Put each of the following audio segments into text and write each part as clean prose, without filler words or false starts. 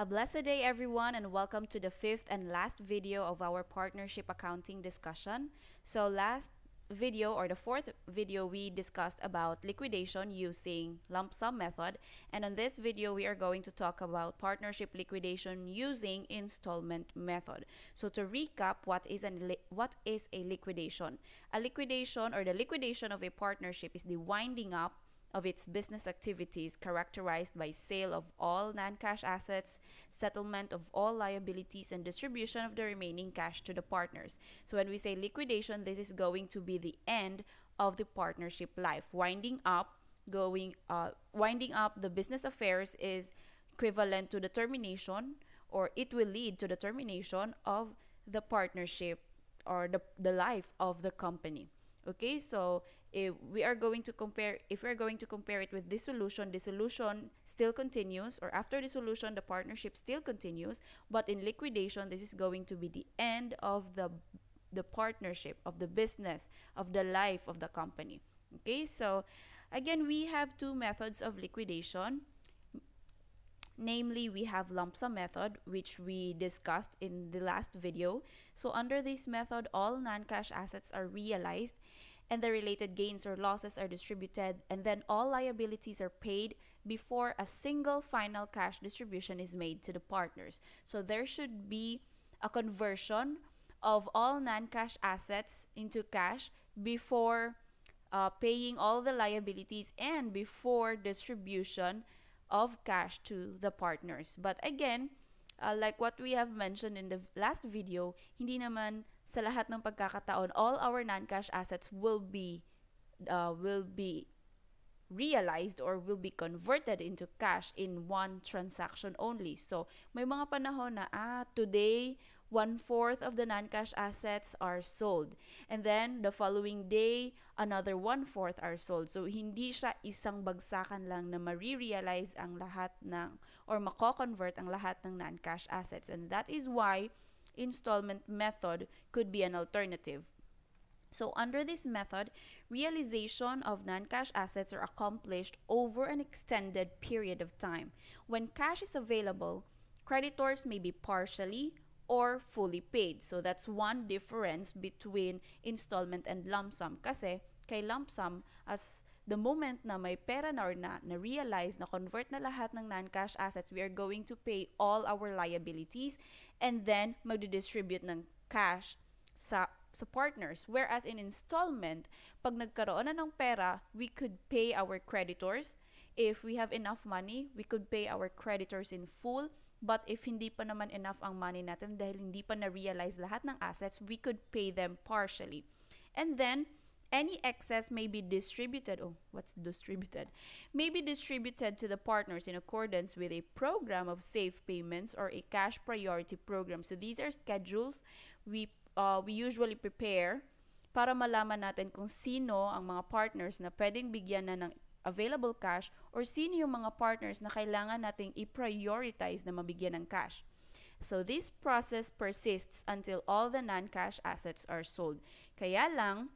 A blessed day, everyone, and welcome to the fifth and last video of our partnership accounting discussion. So, last video or the fourth video, we discussed about liquidation using lump sum method, and on this video, we are going to talk about partnership liquidation using installment method. So, to recap, what is a liquidation? A liquidation or the liquidation of a partnership is the winding up of its business activities characterized by sale of all non-cash assets, settlement of all liabilities, and distribution of the remaining cash to the partners. So when we say liquidation, this is going to be the end of the partnership life. Winding up the business affairs is equivalent to the termination, or it will lead to the termination of the partnership or the life of the company. Okay, so if we are going to compare it with dissolution, dissolution still continues, or after dissolution the partnership still continues, but in liquidation this is going to be the end of the partnership, of the business, of the life of the company. Okay, so again, we have two methods of liquidation. Namely, we have lump sum method, which we discussed in the last video. So under this method, all non-cash assets are realized and the related gains or losses are distributed, and then all liabilities are paid before a single final cash distribution is made to the partners. So there should be a conversion of all non-cash assets into cash before paying all the liabilities and before distribution of cash to the partners. But again, like what we have mentioned in the last video, hindi naman sa lahat ng pagkakataon all our non-cash assets will be realized or will be converted into cash in one transaction only. So may mga panahon na today 1/4 of the non-cash assets are sold, and then the following day another 1/4 are sold. So hindi siya isang bagsakan lang na ma-realize ang lahat ng or mako-convert ang lahat ng non-cash assets, and that is why installment method could be an alternative. So under this method, realization of non-cash assets are accomplished over an extended period of time. When cash is available, creditors may be partially or fully paid. So that's one difference between installment and lump sum. Kasi kay lump sum, as the moment na may pera na or na-realize, na-convert na lahat ng non-cash assets, we are going to pay all our liabilities and then magdidistribute ng cash sa partners. Whereas in installment, pag nagkaroon na ng pera, we could pay our creditors. If we have enough money, we could pay our creditors in full. But if hindi pa naman enough ang money natin dahil hindi pa na-realize lahat ng assets, we could pay them partially. And then, any excess may be distributed. What's distributed? May be distributed to the partners in accordance with a program of safe payments or a cash priority program. So these are schedules we usually prepare para malaman natin kung sino ang mga partners na pwedeng bigyan na ng available cash or sino yung mga partners na kailangan nating i-prioritize na mabigyan ng cash. So this process persists until all the non-cash assets are sold. Kaya lang,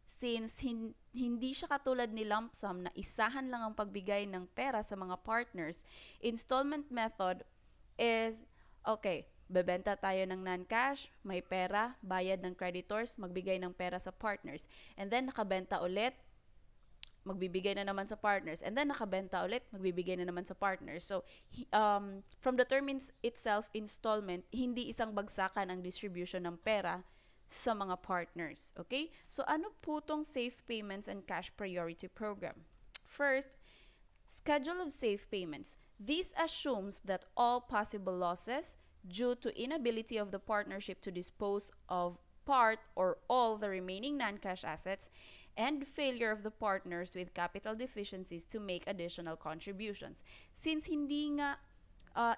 since hindi siya katulad ni lump sum na isahan lang ang pagbigay ng pera sa mga partners, installment method is, okay, bebenta tayo ng non-cash, may pera, bayad ng creditors, magbigay ng pera sa partners. And then nakabenta ulit, magbibigay na naman sa partners, and then nakabenta ulit, magbibigay na naman sa partners. So, from the term itself, installment, hindi isang bagsakan ang distribution ng pera sa mga partners. Okay? So, ano po tong safe payments and cash priority program? First, schedule of safe payments. This assumes that all possible losses due to inability of the partnership to dispose of part or all the remaining non-cash assets and failure of the partners with capital deficiencies to make additional contributions. Since hindi nga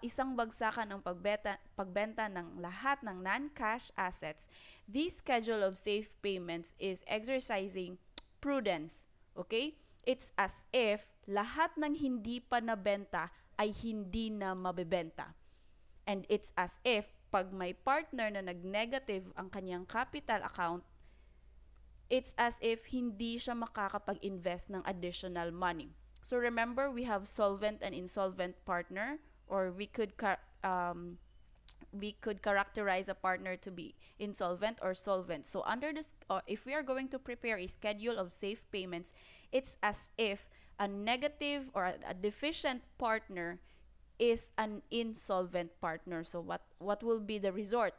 isang bagsakan ang pagbenta ng lahat ng non-cash assets, this schedule of safe payments is exercising prudence. Okay? It's as if lahat ng hindi pa nabenta ay hindi na mabebenta. And it's as if pag may partner na nag-negative ang kanyang capital account, it's as if hindi siya makakapag-invest ng additional money. So remember, we have solvent and insolvent partner or we could characterize a partner to be insolvent or solvent. So under this, if we are going to prepare a schedule of safe payments, it's as if a negative or a deficient partner is an insolvent partner. So what will be the result?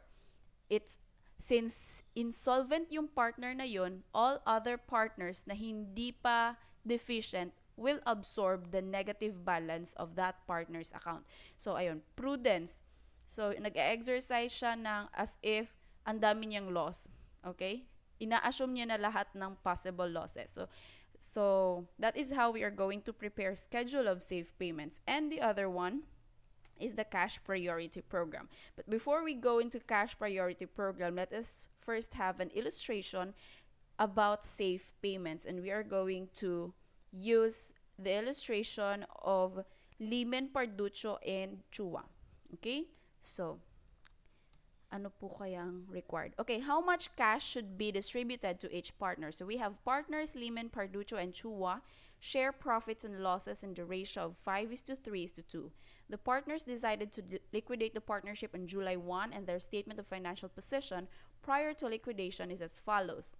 It's since insolvent yung partner na yun, all other partners na hindi pa deficient will absorb the negative balance of that partner's account. So ayun, prudence. So nag-exercise siya ng as if ang dami niyang loss. Okay? Ina-assume niya na lahat ng possible losses. So that is how we are going to prepare schedule of safe payments. And the other one is the cash priority program. But before we go into cash priority program, let us first have an illustration about safe payments. And we are going to use the illustration of Limen, Parduccio, and Chua. Okay? So, ano po kayang required? Okay, how much cash should be distributed to each partner? So, we have partners, Limen, Parduccio, and Chua share profits and losses in the ratio of 5:3:2. The partners decided to liquidate the partnership on July 1, and their statement of financial position prior to liquidation is as follows.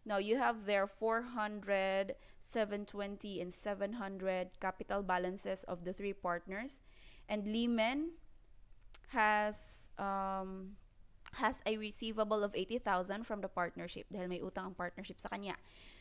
Now, you have their 400, 720, and 700 capital balances of the three partners. And Limen has a receivable of 80,000 from the partnership dahil may utang ang partnership sa kanya.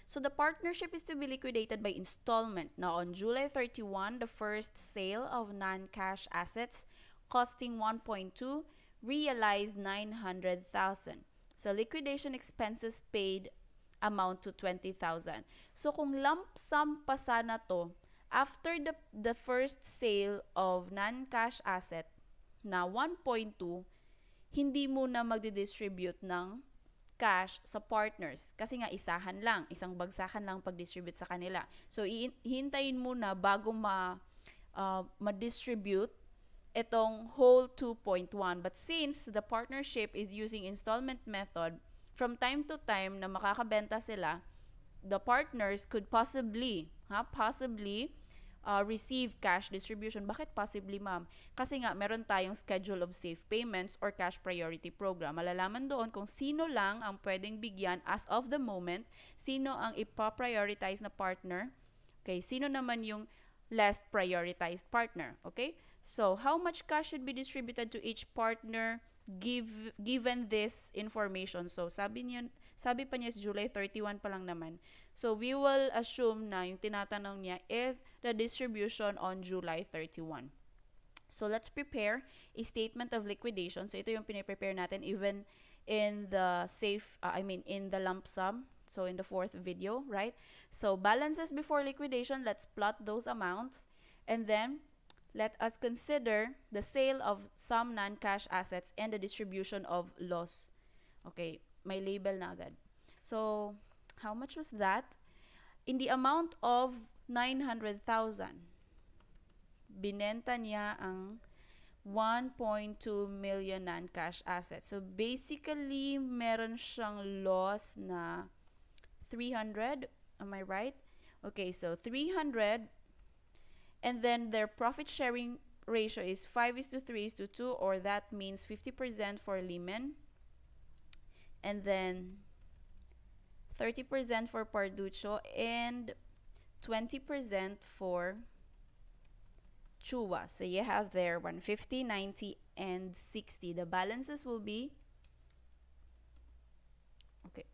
So the partnership is to be liquidated by installment. Now, on July 31, the first sale of non-cash assets costing 1.2 realized 900,000. So liquidation expenses paid amount to 20,000. So kung lump sum pa sana to, after the first sale of non-cash asset na 1.2, hindi mo na magdi-distribute ng cash sa partners kasi nga isang bagsakan lang pag-distribute sa kanila. So hihintayin muna bago ma-distribute itong whole 2.1. But since the partnership is using installment method, from time to time na makakabenta sila, the partners could possibly receive cash distribution. Bakit possibly, ma'am? Kasi nga, meron tayong schedule of safe payments or cash priority program. Malalaman doon kung sino lang ang pwedeng bigyan as of the moment, sino ang ipa-prioritize na partner, okay, sino naman yung less prioritized partner, okay? So, how much cash should be distributed to each partner given this information? So, sabi pa niya July 31 pa lang naman. So, we will assume na yung tinatanong niya is the distribution on July 31. So, let's prepare a statement of liquidation. So, ito yung piniprepare natin even in the in the lump sum. So, in the fourth video, right? So, balances before liquidation, let's plot those amounts. And then, let us consider the sale of some non-cash assets and the distribution of loss. Okay, may label na agad. So, how much was that? In the amount of 900,000, binenta niya ang 1.2 million non-cash assets. So, basically, meron siyang loss na 300. Am I right? Okay, so 300. And then their profit sharing ratio is 5:3:2, or that means 50% for Limen. And then 30% for Parduccio and 20% for Chua. So you have there 150, 90, and 60. The balances will be okay.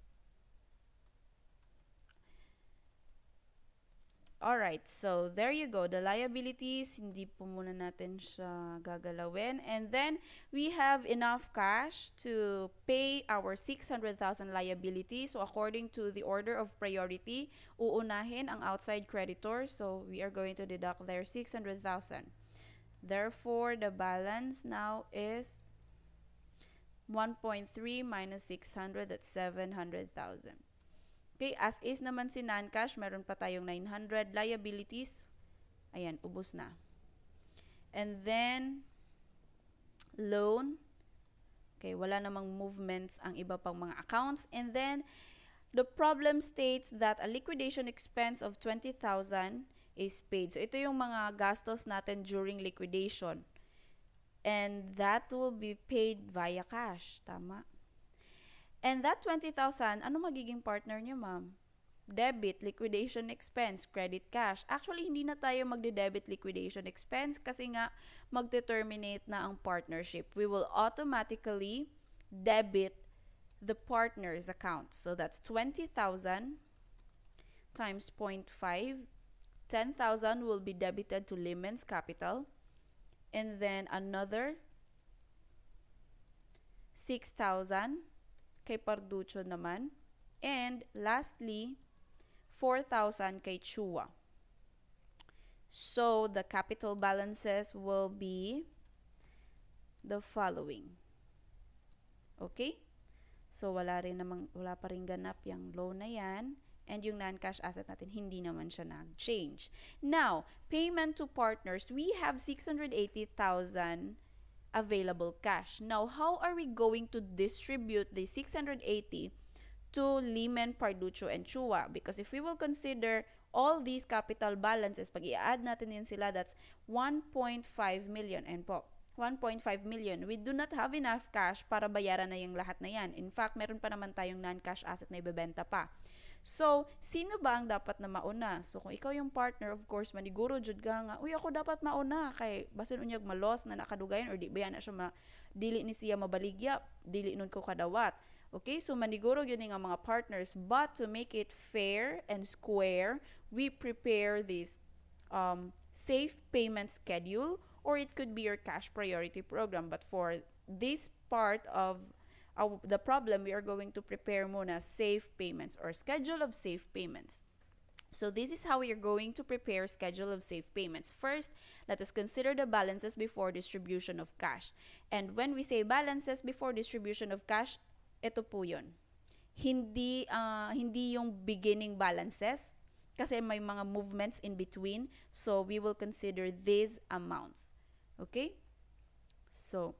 Alright, so there you go. The liabilities, hindi po muna natin siya gagalawin. And then, we have enough cash to pay our 600,000 liability. So, according to the order of priority, uunahin ang outside creditor. So, we are going to deduct their 600,000. Therefore, the balance now is 1.3 minus 600, that's 700,000. Okay, as is naman si non-cash, meron pa tayong 900 liabilities. Ayan, ubos na. And then, loan. Okay, wala namang movements ang iba pang mga accounts. And then, the problem states that a liquidation expense of 20,000 is paid. So, ito yung mga gastos natin during liquidation. And that will be paid via cash. Tama? And that 20,000, ano magiging partner niyo, ma'am? Debit, liquidation expense, credit cash. Actually, hindi na tayo magde-debit liquidation expense kasi nga magde-terminate na ang partnership. We will automatically debit the partner's account. So that's 20,000 times 0.5. 10,000 will be debited to Lehman's capital. And then another 6,000 kay Parducho naman. And lastly, 4,000 kay Chua. So, the capital balances will be the following. Okay? So, wala pa rin ganap yung loan na yan. And yung non-cash asset natin, hindi naman siya nag-change. Now, payment to partners, we have 680,000 available cash. Now, how are we going to distribute the 680 to Lehman, Parducho, and Chua? Because if we will consider all these capital balances, pag i-add natin yan sila, that's 1.5 million. And po, 1.5 million. We do not have enough cash para bayaran na yung lahat na yan. In fact, meron pa naman tayong non-cash asset na ibebenta pa. So, sino ba ang dapat na mauna? So, kung ikaw yung partner, of course, maniguro jud ka nga, uy, ako dapat mauna kay basin unyag malos na nakadugayan or di ba yan na siya dili ni siya mabaligya, dili nun ko kadawat. Okay, so maniguro yun nga mga partners, but to make it fair and square, we prepare this safe payment schedule, or it could be your cash priority program. But for this part of the problem, we are going to prepare muna safe payments or schedule of safe payments. So this is how we are going to prepare schedule of safe payments. First, let us consider the balances before distribution of cash. And when we say balances before distribution of cash, ito po yun. Hindi yung beginning balances kasi may mga movements in between. So we will consider these amounts. Okay? So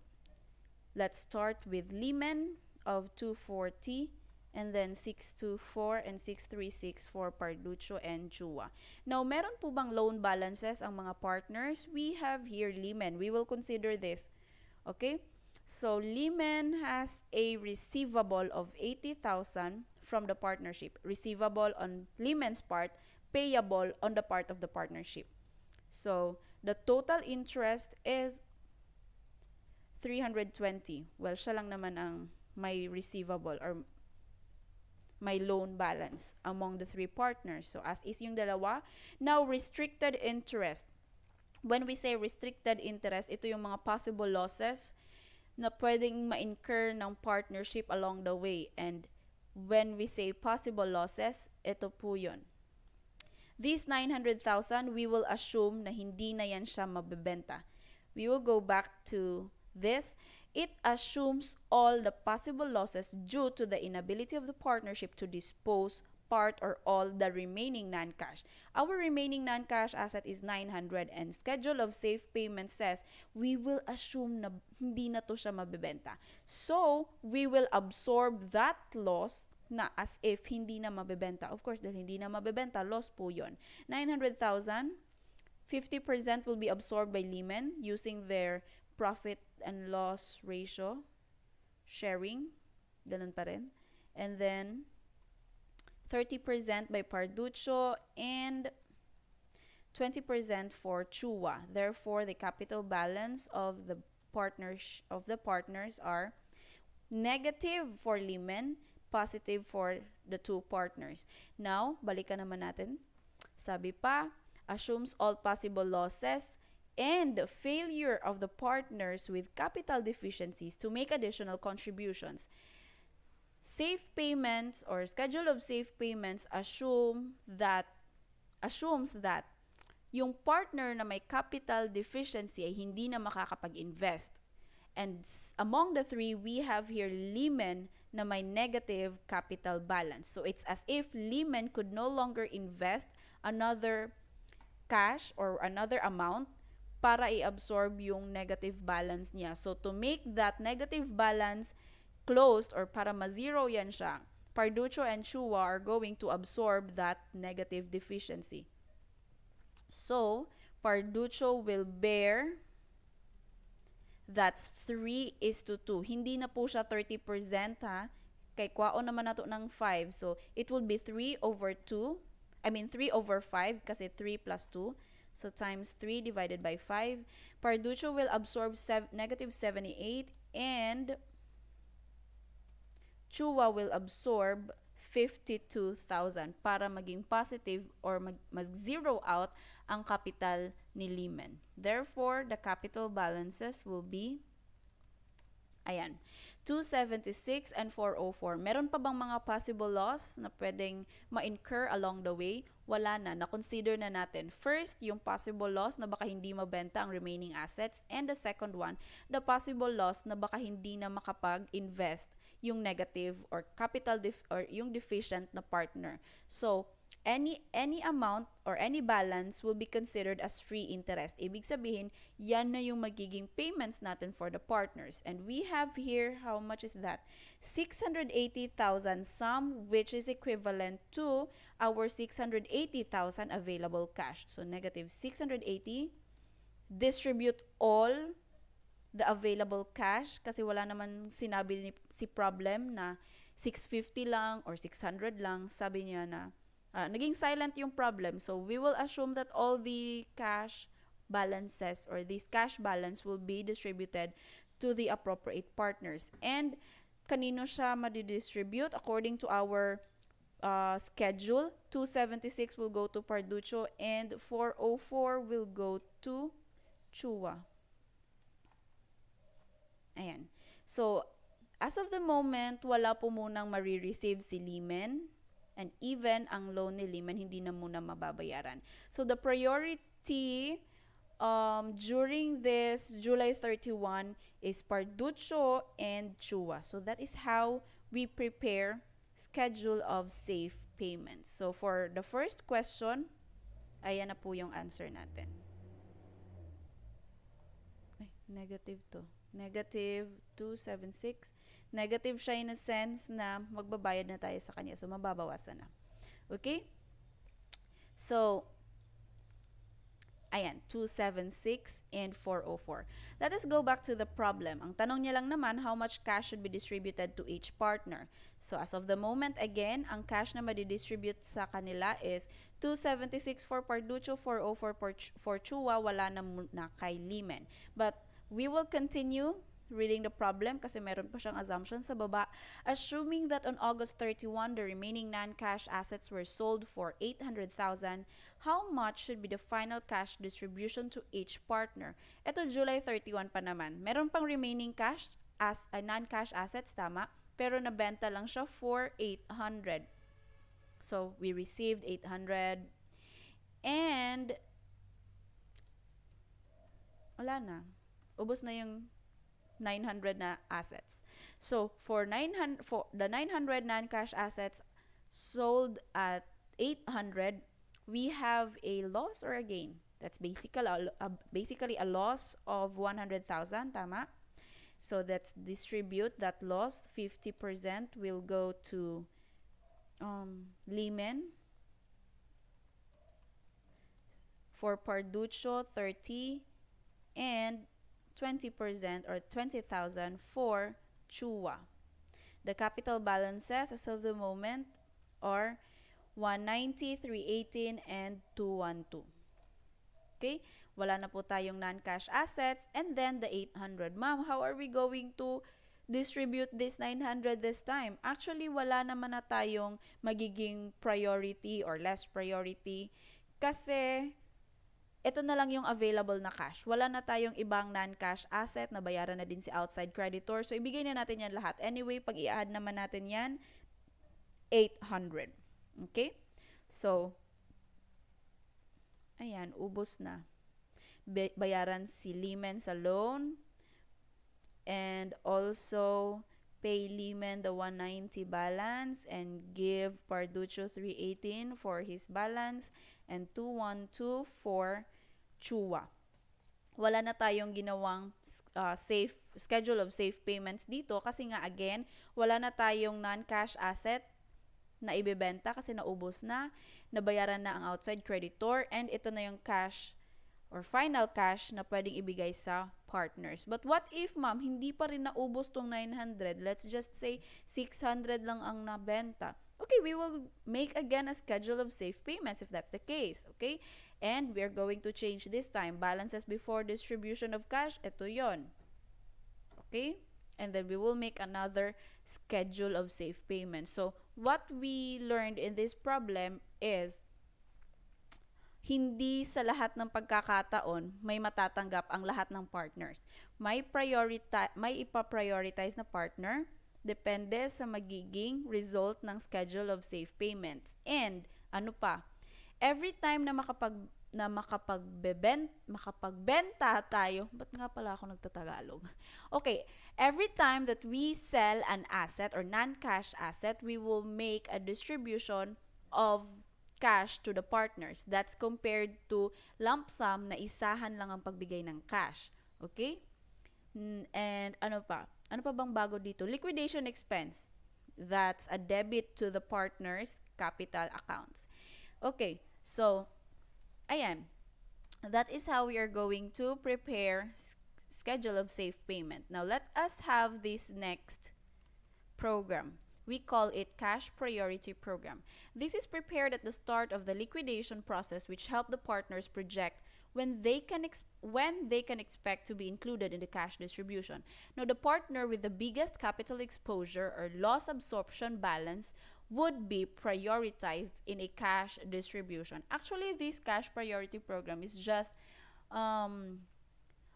let's start with Lehman of 240 and then 624 and 636 for Parducho and Chua. Now, meron po bang loan balances ang mga partners? We have here Lehman. We will consider this. Okay? So, Lehman has a receivable of 80,000 from the partnership. Receivable on Lehman's part, payable on the part of the partnership. So, the total interest is 320. Well, siya lang naman ang may receivable or may loan balance among the three partners. So, as is yung dalawa. Now, restricted interest. When we say restricted interest, ito yung mga possible losses na pwedeng ma-incur ng partnership along the way. And when we say possible losses, ito po yun. These 900,000, we will assume na hindi na yan siya mabebenta. We will go back to this. It assumes all the possible losses due to the inability of the partnership to dispose part or all the remaining non-cash. Our remaining non-cash asset is 900 and schedule of safe payment says we will assume na hindi na to siya mabebenta. So, we will absorb that loss na as if hindi na mabebenta. Of course, dahil hindi na mabebenta, loss po yun. 900,000, 50% will be absorbed by Lehman using their profit and loss ratio sharing. Ganun pa rin. And then, 30% by Parducho and 20% for Chua. Therefore, the capital balance of the partners are negative for Lehman, positive for the two partners. Now, balikan naman natin. Sabi pa, assumes all possible losses and failure of the partners with capital deficiencies to make additional contributions. Safe payments or schedule of safe payments assumes that yung partner na may capital deficiency ay hindi na makakapag-invest. And among the three, we have here Lehman na may negative capital balance. So it's as if Lehman could no longer invest another cash or another amount para i-absorb yung negative balance niya. So to make that negative balance closed or para ma-zero yan siya, Parducho and Chua are going to absorb that negative deficiency. So, Parduccio will bear, that's 3:2. Hindi na po siya 30% ha. Kay kwaon naman nato ng 5. So, it will be 3/2. I mean, 3/5 kasi 3 plus 2. So, times 3 divided by 5. Parduccio will absorb negative 78 and Chua will absorb 52,000 para maging positive or mag-zero out ang capital ni Lehman. Therefore, the capital balances will be, ayan, 276 and 404. Meron pa bang mga possible loss na pwedeng ma-incur along the way? Wala na. Na-consider na natin. First, yung possible loss na baka hindi mabenta ang remaining assets. And the second one, the possible loss na baka hindi na makapag-invest yung negative or capital or yung deficient na partner. So, any amount or any balance will be considered as free interest. Ibig sabihin, yan na yung magiging payments natin for the partners. And we have here, how much is that? 680,000 sum, which is equivalent to our 680,000 available cash. So, negative 680, distribute all the available cash kasi wala naman sinabi si problem na 650 lang or 600 lang. Sabi niya na naging silent yung problem. So, we will assume that all the cash balances or this cash balance will be distributed to the appropriate partners. And kanino siya madidistribute? According to our schedule, 276 will go to Parduccio and 404 will go to Chua. Ayan. So, as of the moment, wala po munang marireceive si Lehman and even ang loan ni Lehman hindi na muna mababayaran. So, the priority during this July 31 is Parduccio and Chua. So, that is how we prepare schedule of safe payments. So, for the first question, ayan na po yung answer natin. Ay, negative to. Negative 276. Negative siya in a sense na magbabayad na tayo sa kanya. So, mababawasan na. Okay? So, ayan, 276 and 404. Let us go back to the problem. Ang tanong niya lang naman, how much cash should be distributed to each partner? So, as of the moment, again, ang cash na madidistribute sa kanila is 276 for Parduccio, 404 for Chua, wala na kay Lehman. But, we will continue reading the problem kasi meron pa siyang assumption sa baba. Assuming that on August 31, the remaining non-cash assets were sold for 800,000, how much should be the final cash distribution to each partner? Ito, July 31 pa naman. Meron pang remaining cash as non-cash assets, tama? Pero nabenta lang siya for 800. So, we received 800 and wala na. Ubos na yung 900 na assets. So, for the 900 non-cash assets sold at 800, we have a loss or a gain. That's basically a loss of 100,000, tama? So, let's distribute that loss. 50% will go to Lehman. For Parduccio, 30 and 20% or 20,000 for Chua. The capital balances as of the moment are 190, 318, and 212. Okay? Wala na po tayong non-cash assets and then the 800. Ma'am, how are we going to distribute this 900 this time? Actually, wala naman na tayong magiging priority or less priority kasi ito na lang yung available na cash. Wala na tayong ibang non-cash asset na bayaran na din si outside creditor. So, ibigay na natin yan lahat. Anyway, pag i-add naman natin yan, 800. Okay? So, ayan, ubos na. Bayaran si Lehman sa loan and also pay Lehman the 190 balance and give Parduccio 318 for his balance and 212 for Chua. Wala na tayong ginawang schedule of safe payments dito kasi nga again, wala na tayong non-cash asset na ibebenta kasi naubos na. nabayaran na ang outside creditor, and ito na yung cash or final cash na pwedeng ibigay sa partners. But what if, ma'am, hindi pa rin naubos tong 900? Let's just say 600 lang ang nabenta. Okay, we will make again a schedule of safe payments if that's the case. Okay? And we're going to change this time. Balances before distribution of cash, ito yon. Okay? And then we will make another schedule of safe payments. So, what we learned in this problem is hindi sa lahat ng pagkakataon may matatanggap ang lahat ng partners. May ipa-prioritize na partner depende sa magiging result ng schedule of safe payments. And ano pa? Every time na makapagbenta tayo, ba't nga pala ako nagtatagalog? Okay, every time that we sell an asset or non-cash asset, we will make a distribution of cash to the partners. That's compared to lump sum na isahan lang ang pagbigay ng cash. Okay? And ano pa? Ano pa bang bago dito? Liquidation expense. That's a debit to the partners' capital accounts. Okay, so, ayan. That is how we are going to prepare schedule of safe payment. Now, let us have this next program. We call it Cash Priority Program. This is prepared at the start of the liquidation process, which help the partners project when they can expect to be included in the cash distribution. Now, the partner with the biggest capital exposure or loss absorption balance would be prioritized in a cash distribution. Actually, this Cash Priority Program is just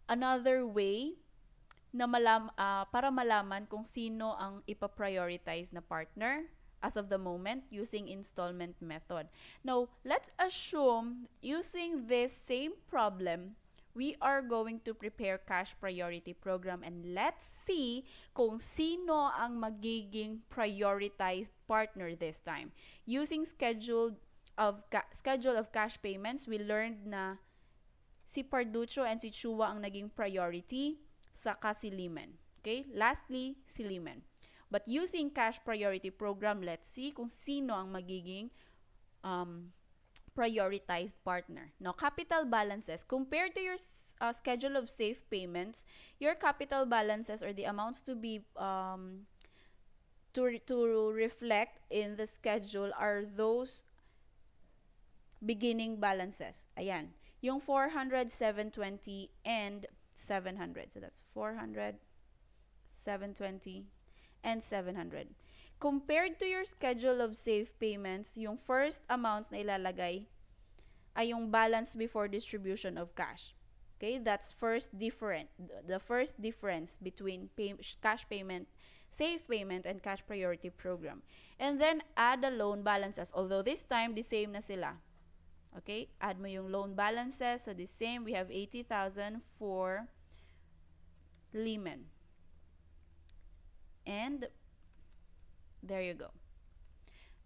another way na para malaman kung sino ang ipa-prioritize na partner as of the moment using installment method. Now, let's assume using this same problem, we are going to prepare cash priority program, and let's see kung sino ang magiging prioritized partner this time. Using schedule of cash payments, we learned na si Parducho and si Chua ang naging priority, saka si Liman. Okay? Lastly, si Liman. But using cash priority program, let's see kung sino ang magiging prioritized partner. Now, capital balances. Compared to your schedule of safe payments, your capital balances or the amounts to be to reflect in the schedule are those beginning balances. Ayan. Yung 400, 720, and 700. So that's 400, 720, and 700. Compared to your schedule of safe payments, yung first amounts na ilalagay ay yung balance before distribution of cash. Okay? That's the first difference between cash payment, safe payment, and cash priority program. And then add the loan balances. Although this time, the same na sila. Okay, add mo yung loan balances. So, the same. We have 80,000 for Lehman. And there you go.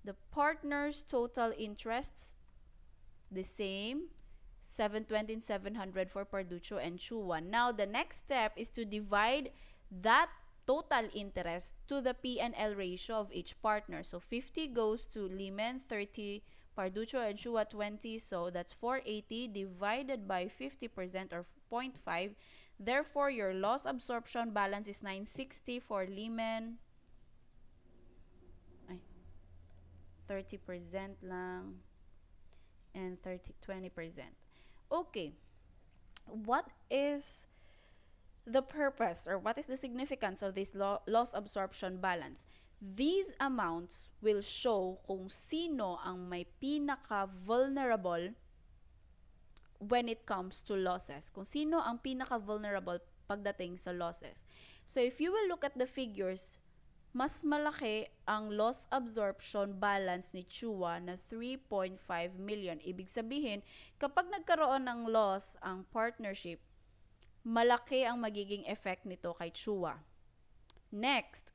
The partners' total interests, the same. 720 and 700 for Parducho and Chua. Now, the next step is to divide that total interest to the P&L ratio of each partner. So, 50 goes to Lehman, 30 Parducho, and Chua 20, so that's 480 divided by 50% or 0.5. Therefore, your loss absorption balance is 960 for Lehman. 30% lang. And 20%. Okay. What is the purpose or what is the significance of this loss absorption balance? These amounts will show kung sino ang may pinaka-vulnerable when it comes to losses. Kung sino ang pinaka-vulnerable pagdating sa losses. So, if you will look at the figures, mas malaki ang loss absorption balance ni Chua na 3.5 million. Ibig sabihin, kapag nagkaroon ng loss ang partnership, malaki ang magiging effect nito kay Chua. Next,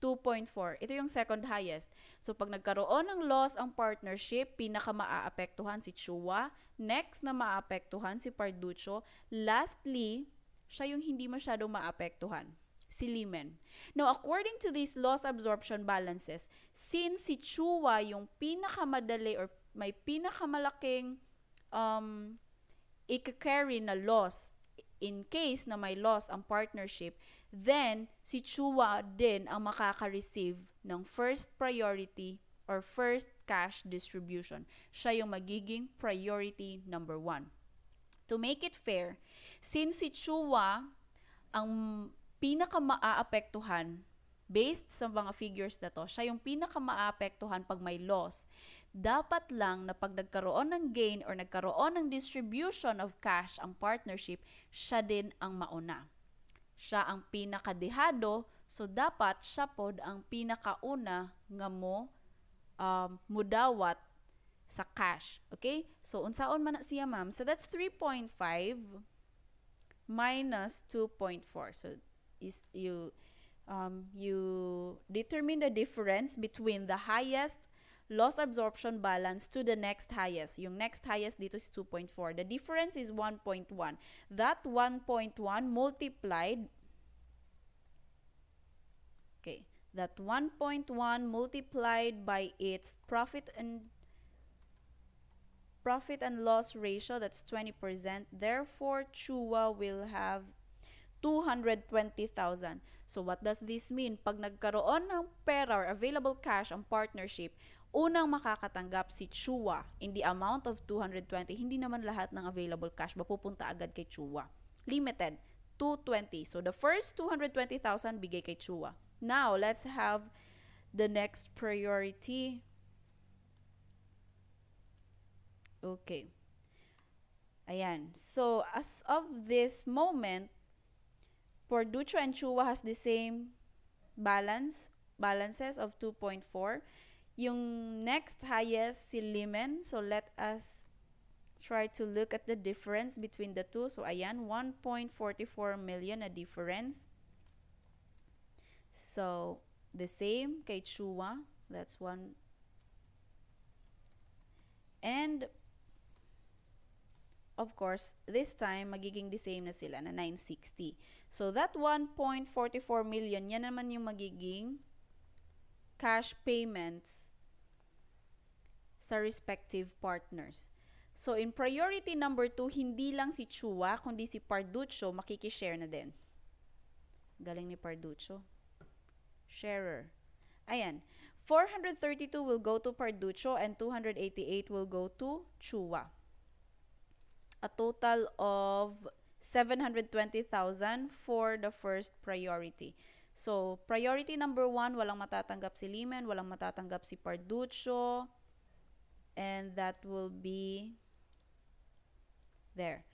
2.4. Ito yung second highest. So, pag nagkaroon ng loss ang partnership, pinaka-maaapektuhan si Chua. Next na maapektuhan si Parducho. Lastly, siya yung hindi masyadong maapektuhan, si Lehman. Now, according to these loss absorption balances, since si Chua yung pinakamadali or may pinakamalaking i-carry na loss in case na may loss ang partnership, then si Chua din ang makaka-receive ng first priority or first cash distribution. Siya yung magiging priority number 1. To make it fair, since si Chua ang pinaka-maaapektuhan based sa mga figures na to, siya yung pinaka-maaapektuhan pag may loss, dapat lang na pag nagkaroon ng gain or nagkaroon ng distribution of cash ang partnership, siya din ang mauna. Siya ang pinakadehado, so dapat siya pod ang pinakauna nga mudawat sa cash. Okay? So, unsaon man na siya, ma'am? So, that's 3.5 minus 2.4. So, you determine the difference between the highest loss absorption balance to the next highest. Yung next highest dito is 2.4. The difference is 1.1. That 1.1 multiplied, that 1.1 multiplied by its profit and loss ratio, that's 20%. Therefore, Chua will have 220,000. So, what does this mean? Pag nagkaroon ng pera or available cash ang partnership, unang makakatanggap si Chua in the amount of 220. Hindi naman lahat ng available cash mapupunta agad kay Chua. Limited, 220. So, the first 220,000 bigay kay Chua. Now, let's have the next priority. Okay. Ayan. So, as of this moment, Porducho and Chua has the same balances of 2.4. Yung next highest, si Limen. So, let us try to look at the difference between the two. So, ayan, 1.44 million na difference. So, the same kay Chua. That's one. And, of course, this time, magiging the same na sila, na 960. So, that 1.44 million, yan naman yung magiging cash payments sa respective partners. So, in priority number 2, hindi lang si Chua, kundi si Parducho, makikishare na din. Galing ni Parducho. Sharer. Ayan. 432 will go to Parducho and 288 will go to Chua. A total of 720,000 for the first priority. So, priority number 1, walang matatanggap si Limen, walang matatanggap si Parducho, and that will be there.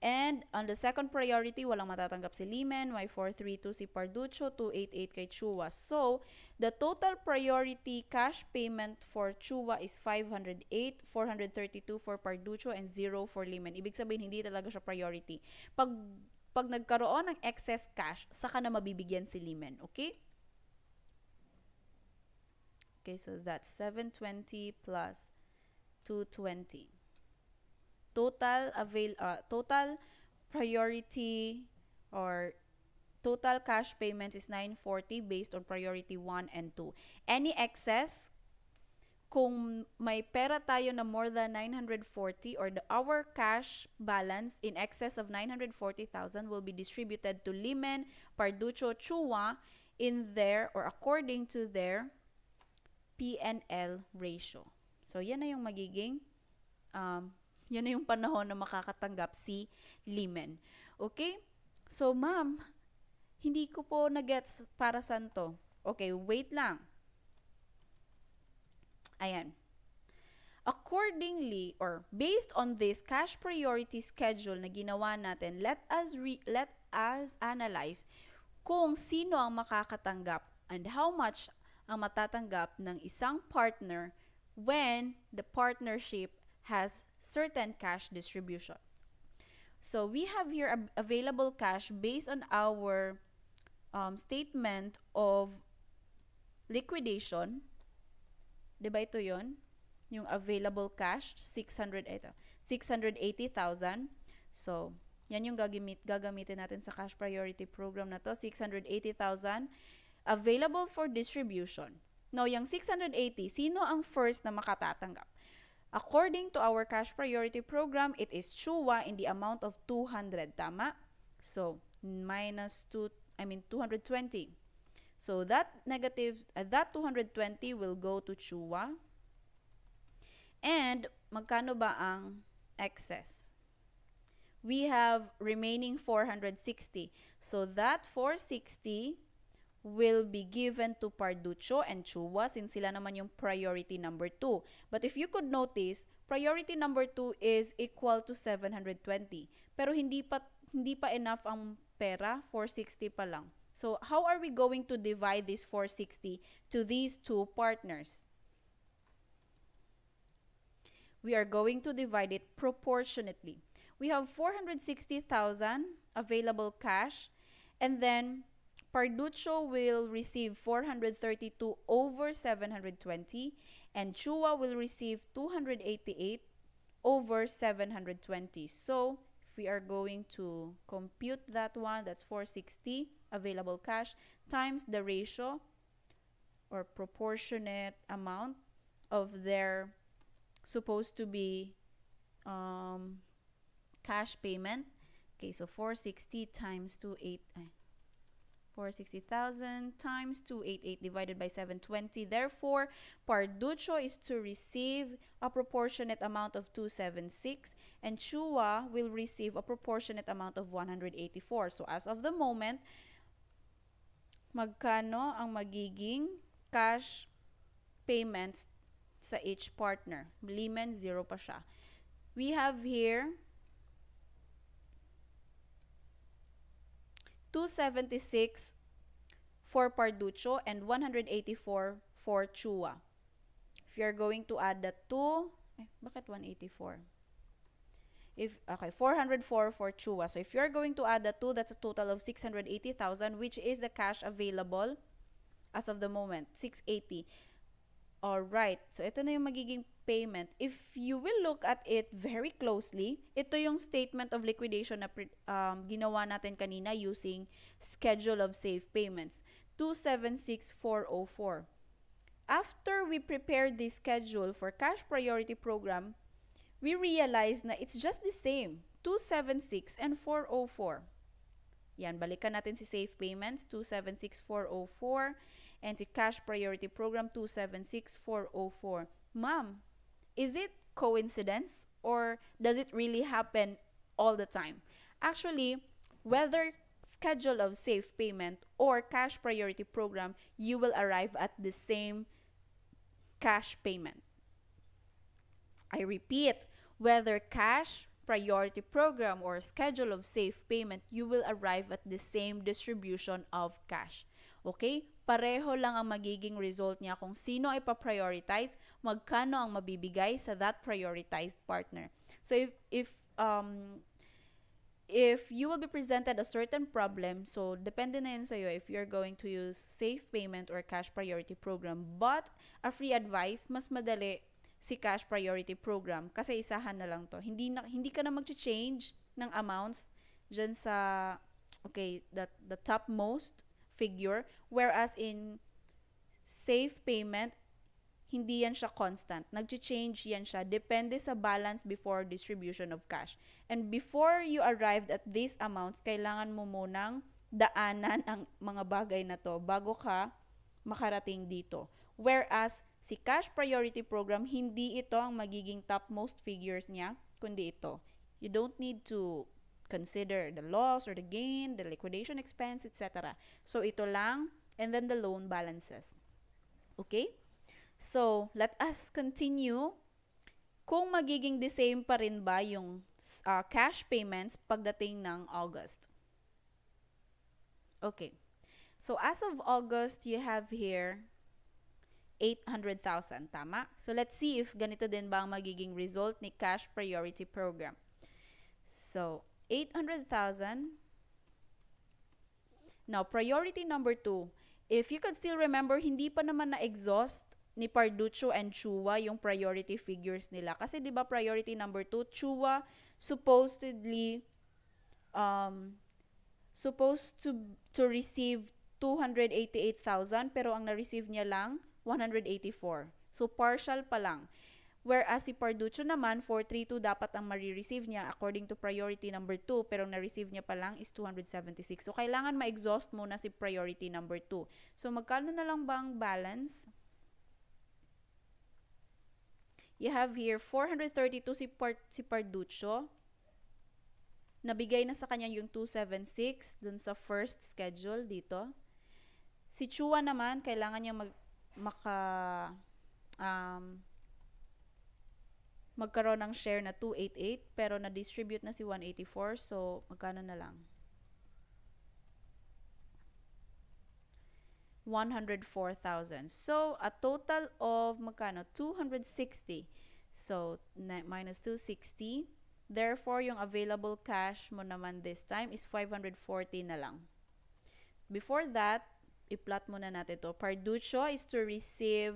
And on the second priority, walang matatanggap si Limen, may 432 si Parducho, 288 kay Chua. So, the total priority cash payment for Chua is 508, 432 for Parducho, and 0 for Limen. Ibig sabihin, hindi talaga siya priority. Pag nagkaroon ng excess cash, saka na mabibigyan si Limen. Okay? Okay, so that's 720 plus 220. Total priority or total cash payments is 940 based on priority 1 and 2. Any excess, kung may pera tayo na more than 940 or our cash balance in excess of 940,000 will be distributed to Limen, Parducho, Chua in their or according to their P&L ratio. So, yan na yung magiging yan na yung panahon na makakatanggap si Limen. Okay? So, ma'am, hindi ko po na-gets para saan to. Okay, wait lang. Ayan. Accordingly, or based on this cash priority schedule na ginawa natin, let us analyze kung sino ang makakatanggap and how much ang matatanggap ng isang partner when the partnership has certain cash distribution. So, we have here available cash based on our statement of liquidation. Diba ito yun? Yung available cash, 680,000. So, yan yung gagamitin natin sa cash priority program na to. 680,000 available for distribution. Now, yung 680, sino ang first na makatatanggap? According to our cash priority program, it is Chua in the amount of 200, tama? So, minus 220. So, that 220 will go to Chua. And, magkano ba ang excess? We have remaining 460. So, that 460 will be given to Parducho and Chua since sila naman yung priority number 2. But if you could notice, priority number 2 is equal to 720. Pero hindi pa enough ang pera, 460 pa lang. So, how are we going to divide this 460 to these two partners? We are going to divide it proportionately. We have 460,000 available cash, and then Parducho will receive 432 over 720, and Chua will receive 288 over 720. So, if we are going to compute that one, that's 460 available cash times the ratio or proportionate amount of their supposed to be cash payment. Okay, so 460 times 460,000 times 288 divided by 720. Therefore, Parducho is to receive a proportionate amount of 276 and Chua will receive a proportionate amount of 184. So, as of the moment, magkano ang magiging cash payments sa each partner? Limen, 0 pa siya. We have here 276 for Parducho and 184 for Chua. If you're going to add the two, bakit 184? 404 for Chua. So if you're going to add the two, that's a total of 680,000, which is the cash available as of the moment, 680. Alright, so ito na yung magiging payment. If you will look at it very closely, ito yung statement of liquidation na ginawa natin kanina using schedule of safe payments, 276404. After we prepared this schedule for cash priority program, we realized na it's just the same, 276 and 404. Yan, balikan natin si safe payments, 276404. And the cash priority program 276404. Ma'am, is it coincidence or does it really happen all the time? Actually, whether schedule of safe payment or cash priority program, you will arrive at the same cash payment. I repeat, whether cash priority program or schedule of safe payment, you will arrive at the same distribution of cash. Okay? Pareho lang ang magiging result niya kung sino ay pa-prioritize, magkano ang mabibigay sa that prioritized partner. So if you will be presented a certain problem, so depende na yun sa'yo if you're going to use safe payment or cash priority program. But a free advice, mas madali si cash priority program kasi isahan na lang to. Hindi ka na mag-change ng amounts dyan sa the topmost figure, whereas in safe payment, hindi yan siya constant. Nag-change yan siya. Depende sa balance before distribution of cash. And before you arrived at these amounts, kailangan mo munang daanan ang mga bagay na to bago ka makarating dito. Whereas, si cash priority program, hindi ito ang magiging topmost figures niya, kundi ito. You don't need to consider the loss or the gain, the liquidation expense, etc. So, ito lang, and then the loan balances. Okay? So, let us continue. Kung magiging the same pa rin ba yung cash payments pagdating ng August. Okay. So, as of August, you have here 800,000, tama? So, let's see if ganito din ba ang magiging result ni cash priority program. So, 800,000. Now, priority number 2. If you could still remember, hindi pa naman na-exhaust ni Parducho and Chua yung priority figures nila. Kasi 'di ba priority number 2, Chua supposedly supposed to receive 288,000 pero ang na-receive niya lang 184. So partial pa lang. Whereas si Parduccio naman, 432 dapat ang marireceive niya according to priority number 2, pero na-receive niya pa lang is 276. So, kailangan ma-exhaust muna si priority number 2. So, magkano na lang ba ang balance? You have here 432 si Parduccio. Nabigay na sa kanya yung 276 dun sa first schedule dito. Si Chua naman, kailangan niya magkaroon ng share na 288 pero na-distribute na si 184. So, magkano na lang? 104,000. So, a total of magkano? 260. So, minus 260. Therefore, yung available cash mo naman this time is 540 na lang. Before that, i-plot muna natin to. Parduccio is to receive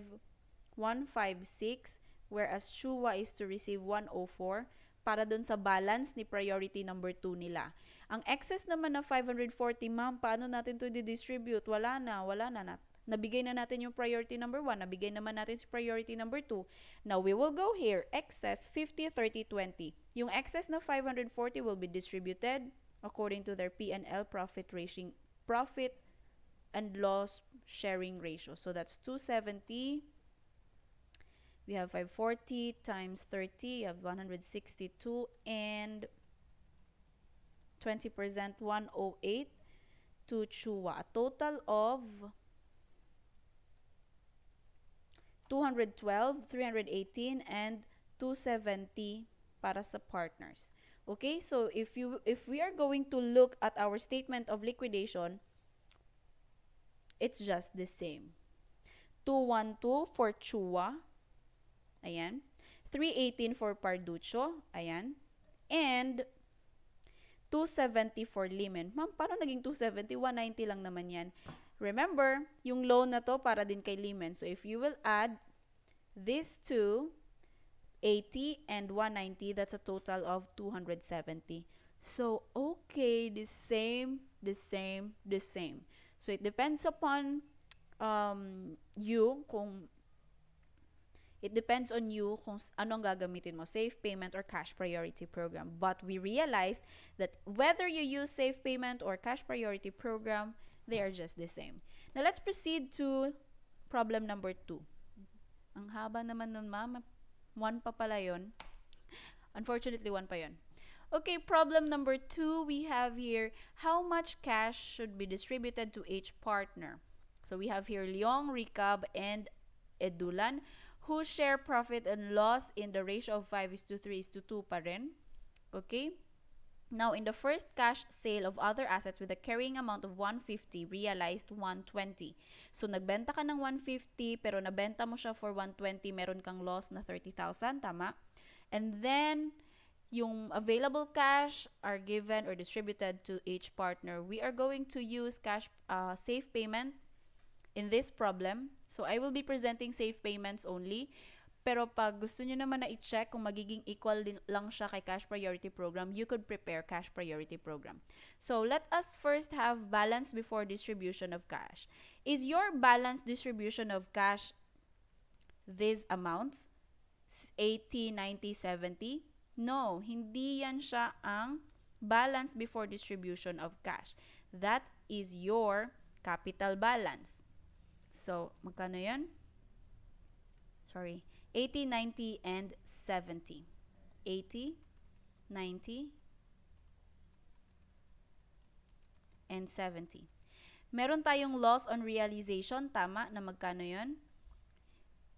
156, whereas Chua is to receive 104 para dun sa balance ni priority number 2 nila. Ang excess naman na 540, ma'am, paano natin to distribute? Wala na. Nabigay na natin yung priority number 1, nabigay naman natin si priority number 2. Now, we will go here, excess 50, 30, 20. Yung excess na 540 will be distributed according to their P&L profit and loss sharing ratio. So, that's 270. We have 540 times 30, you have 162, and 20%, 108 to Chua. A total of 212, 318, and 270 para sa partners. Okay, so if we are going to look at our statement of liquidation, it's just the same. 212 for Chua. Ayan. 318 for Parduccio. Ayan. And 270 for Limen. Ma'am, paano naging 270? 190 lang naman yan. Remember, yung loan na to para din kay Limen. So, if you will add these two, 80 and 190, that's a total of 270. So, okay, the same. So, it depends upon you kung it depends on you kung anong gagamitin mo, safe payment or cash priority program. But we realized that whether you use safe payment or cash priority program, they are just the same. Now, let's proceed to problem number 2. Ang haba naman nun, ma'am. 1 pa pala yun. Unfortunately, 1 pa yun. Okay, problem number 2, we have here, how much cash should be distributed to each partner? So, we have here Leong, Ricab, and Edulan, who share profit and loss in the ratio of 5:3:2 pa rin. Okay? Now, in the first cash sale of other assets with a carrying amount of 150, realized 120. So, nagbenta ka ng 150, pero nabenta mo siya for 120, meron kang loss na 30,000, tama? And then, yung available cash are given or distributed to each partner. We are going to use cash safe payment in this problem. So, I will be presenting safe payments only. Pero pag gusto nyo naman na i-check kung magiging equal lang siya kay cash priority program, you could prepare cash priority program. So, let us first have balance before distribution of cash. Is your balance distribution of cash these amounts? 80, 90, 70? No, hindi yan siya ang balance before distribution of cash. That is your capital balance. So, magkano yan? Sorry. 80, 90, and 70. 80, 90, and 70. Meron tayong loss on realization. Tama na magkano yun?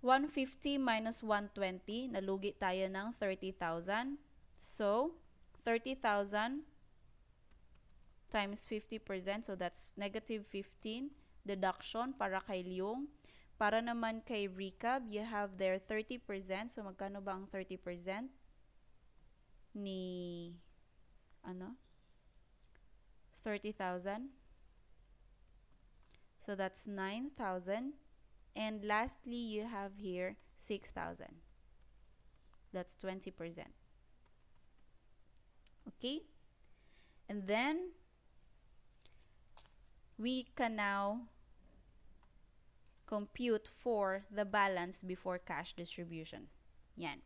150 minus 120. Nalugi tayo ng 30,000. So, 30,000 times 50%. So, that's negative 15. Deduction para kay Leong. Para naman kay Recap, you have there 30%. So, magkano ba ang 30% ni, 30,000. So, that's 9,000. And lastly, you have here 6,000. That's 20%. Okay? And then, we can now compute for the balance before cash distribution. Yan.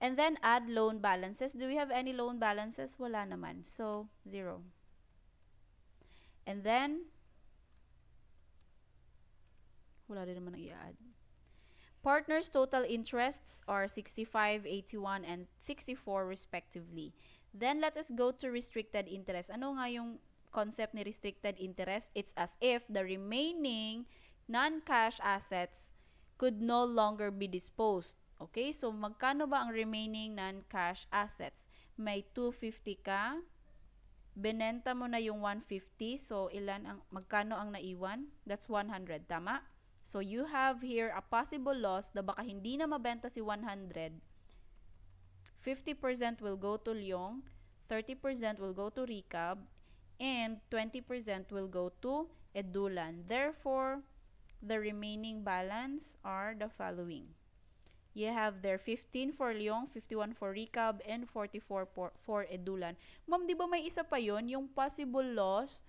And then add loan balances. Do we have any loan balances? Wala naman. So, 0. And then, wala din naman ang i-add. Partners' total interests are 65, 81, and 64 respectively. Then, let us go to restricted interest. Ano nga yung concept ni restricted interest? It's as if the remaining non-cash assets could no longer be disposed. Okay? So, magkano ba ang remaining non-cash assets? May 250 ka. Benenta mo na yung 150. So, magkano ang naiwan? That's 100. Tama? So, you have here a possible loss na baka hindi na mabenta si 100. 50% will go to Leong, 30% will go to Recab, and 20% will go to Edulan. Therefore, the remaining balance are the following. You have there 15 for Leong, 51 for Recab, and 44 for Edulan. Ma'am, di ba may isa pa yon, yung possible loss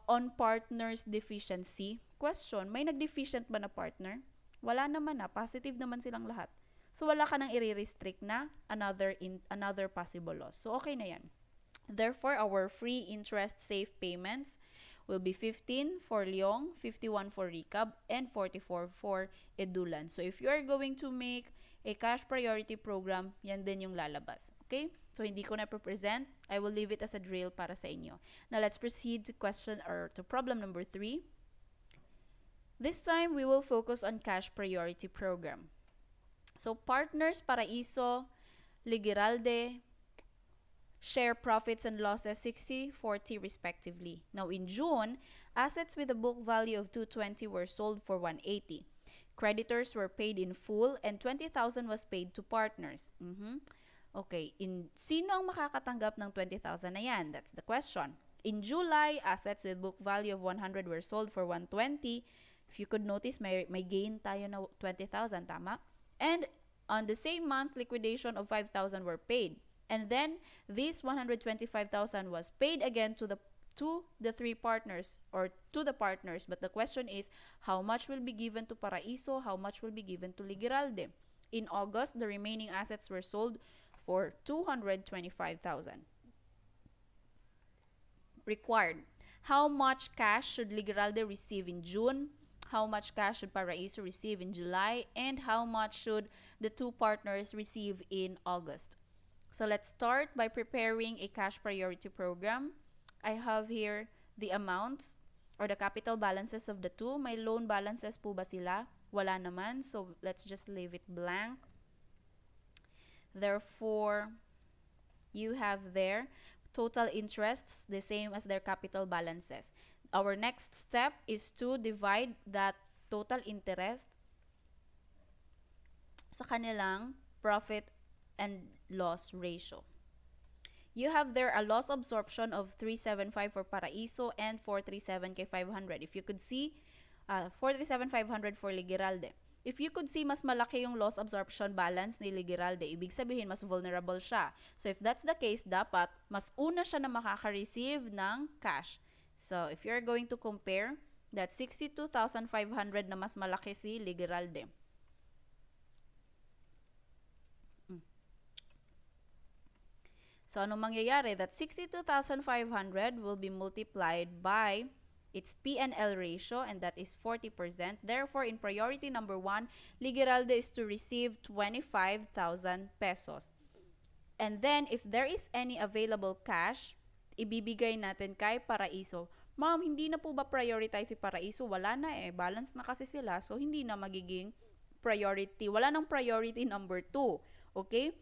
on partner's deficiency? Question, may nag-deficient ba na partner? Wala naman na, positive naman silang lahat. So, wala ka nang i-restrict na another possible loss. So, okay na yan. Therefore, our free interest safe payments will be 15 for Leong, 51 for Recab, and 44 for Edulan. So, if you are going to make a cash priority program, yan din yung lalabas. Okay? So, hindi ko na present. I will leave it as a drill para sa inyo. Now, let's proceed to problem number 3. This time, we will focus on cash priority program. So, partners, Paraiso, Ligiralde, share profits and losses 60-40 respectively. Now, in June, assets with a book value of 220 were sold for 180. Creditors were paid in full and 20,000 was paid to partners. Okay, sino ang makakatanggap ng 20,000 na yan? That's the question. In July, assets with book value of 100 were sold for 120. If you could notice, may gain tayo na 20,000, tama? And on the same month, liquidation of 5,000 were paid. And then, this 125,000 was paid again to the three partners or to the partners. But the question is, how much will be given to Paraiso? How much will be given to Ligiralde? In August, the remaining assets were sold for 225,000. Required. How much cash should Ligiralde receive in June? How much cash should Paraiso receive in July? And how much should the two partners receive in August? So let's start by preparing a cash priority program. I have here the amounts or the capital balances of the two. May loan balances po ba sila? Wala naman. So let's just leave it blank. Therefore, you have there total interests the same as their capital balances. Our next step is to divide that total interest sa kanilang profit and loss ratio. You have there a loss absorption of 375 for Paraiso and 437 kay 500. If you could see, 437,500 for Ligiralde. If you could see, mas malaki yung loss absorption balance ni Ligiralde. Ibig sabihin, mas vulnerable siya. So, if that's the case, dapat mas una siya na makaka-receive ng cash. So, if you're going to compare, that 62,500 na mas malaki si Ligiralde. So, anong mangyayari? That 62,500 will be multiplied by its P&L ratio, and that is 40%. Therefore, in priority number 1, Ligiralde is to receive 25,000 pesos. And then, if there is any available cash, ibibigay natin kay Paraiso. Ma'am, hindi na po ba prioritize si Paraiso? Wala na eh. Balance na kasi sila. So, hindi na magiging priority. Wala nang priority number 2. Okay?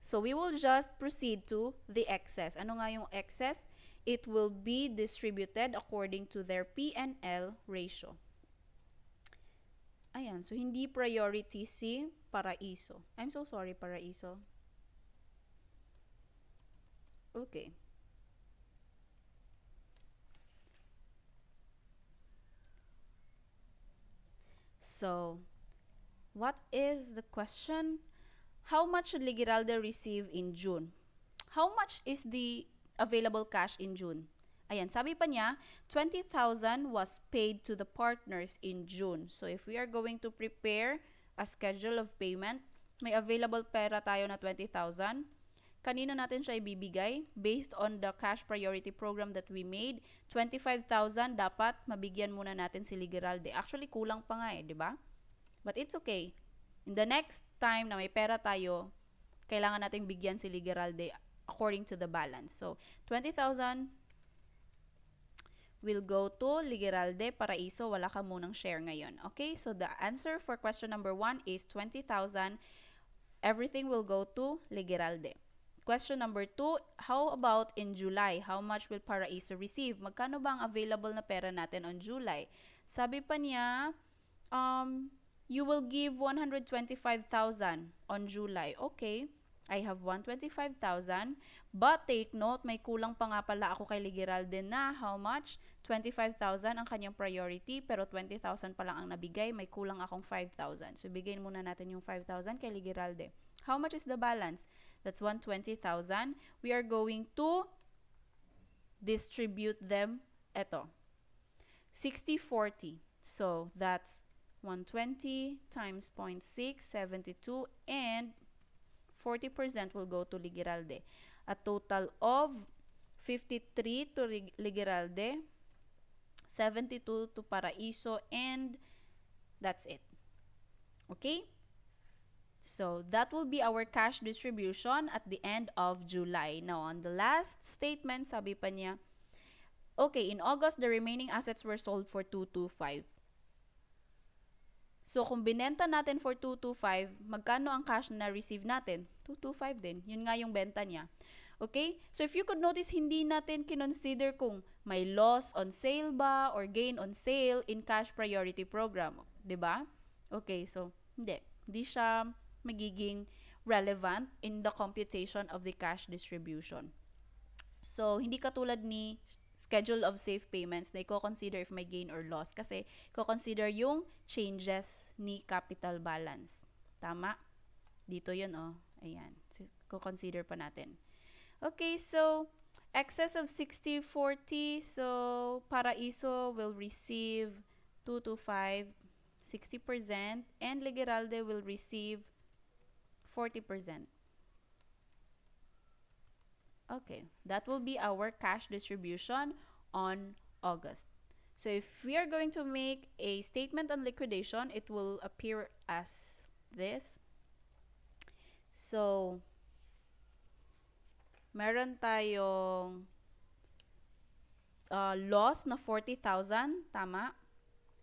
So, we will just proceed to the excess. Ano nga yung excess? It will be distributed according to their P&L ratio. Ayan. So, hindi priority si Paraiso. I'm so sorry, Paraiso. Okay. So, what is the question? How much should Ligiralde receive in June? How much is the available cash in June? Ayan, sabi pa niya, 20,000 was paid to the partners in June. So, if we are going to prepare a schedule of payment, may available pera tayo na 20,000. Kanino natin siya ibibigay? Based on the cash priority program that we made, 25,000 dapat mabigyan muna natin si Ligeralde. Actually, kulang pa nga di ba? But it's okay. In the next time na may pera tayo, kailangan nating bigyan si Ligeralde according to the balance. So, 20,000 will go to Ligeralde. Paraiso, wala ka munang share ngayon. Okay? So, the answer for question number 1 is 20,000. Everything will go to Ligeralde. Question number 2, how about in July? How much will Paraiso receive? Magkano ba ang available na pera natin on July? Sabi pa niya, you will give 125,000 on July. Okay, I have 125,000. But take note, may kulang pa nga pala ako kay Ligeralde na how much? 25,000 ang kanyang priority, pero 20,000 pa lang ang nabigay. May kulang akong 5,000. So, bigyan muna natin yung 5,000 kay Ligeralde. How much is the balance? That's 120,000. We are going to distribute them. Eto. 60-40. So, that's 120 times 0.6, 72, and 40% will go to Ligeralde. A total of 53 to Ligeralde, 72 to Paraiso, and that's it. Okay? So, that will be our cash distribution at the end of July. Now, on the last statement, sabi pa niya, okay, in August, the remaining assets were sold for 225. So, kung binenta natin for 225, magkano ang cash na receive natin? 225 din. Yun nga yung benta niya. Okay? So, if you could notice, hindi natin kinonsider kung may loss on sale ba or gain on sale in cash priority program. Diba? Okay, so, hindi. Hindi siya magiging relevant in the computation of the cash distribution. So, hindi katulad ni schedule of safe payments na i-consider if may gain or loss kasi i-consider yung changes ni capital balance. Tama? Dito yun, oh. Ayan. So, i-consider pa natin. Okay, so, excess of 60-40. So, Paraiso will receive 225, 60%, and Ligeralde will receive 40%. Okay, that will be our cash distribution on August. So if we are going to make a statement on liquidation, it will appear as this. So, meron tayong loss na 40,000, tama?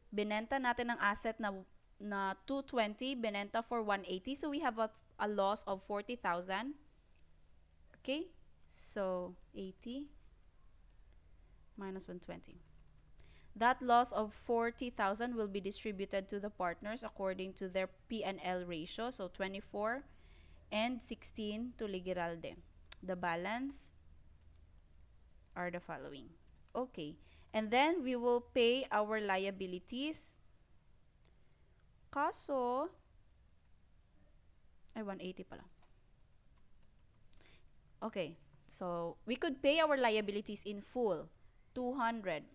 Binenta natin ang asset na 220, binenta for 180. So, we have a loss of 40,000. Okay? So, 80 minus 120. That loss of 40,000 will be distributed to the partners according to their P&L ratio. So, 24 and 16 to Ligeralde. The balance are the following. Okay. And then, we will pay our liabilities. Kaso, ay, 180 pala. Okay. So, we could pay our liabilities in full. 200.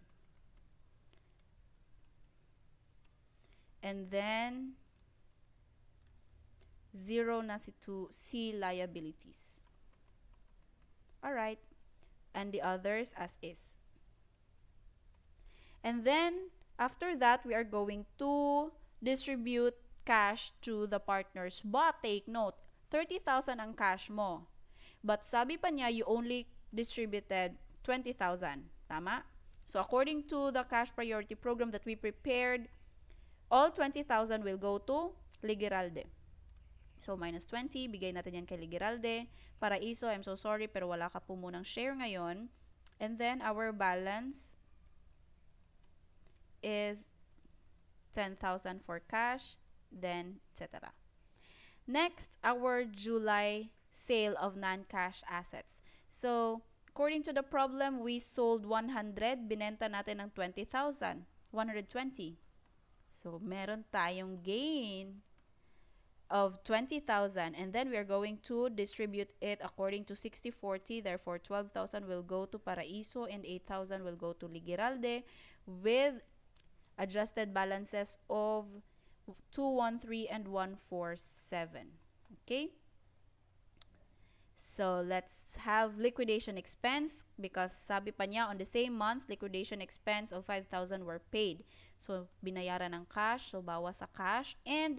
And then, 0 na si liabilities. Alright. And the others as is. And then, after that, we are going to distribute cash to the partners. But take note, 30,000 ang cash mo. But sabi pa niya, you only distributed 20,000. Tama? So, according to the cash priority program that we prepared, all 20,000 will go to Ligeralde. So, minus 20, bigay natin yan kay Ligeralde. Paraiso, I'm so sorry, pero wala ka po munang share ngayon. And then, our balance is 10,000 for cash, then, etc. Next, our July sale of non-cash assets. So, according to the problem, we sold 100, binenta natin ng 20,000, 120. So, meron tayong gain of 20,000, and then we are going to distribute it according to 60-40. Therefore, 12,000 will go to Paraiso and 8,000 will go to Ligeralde with adjusted balances of 213 and 147. Okay? So, let's have liquidation expense because sabi pa niya on the same month, liquidation expense of 5,000 were paid. So, binayaran ng cash. So, bawas sa cash. And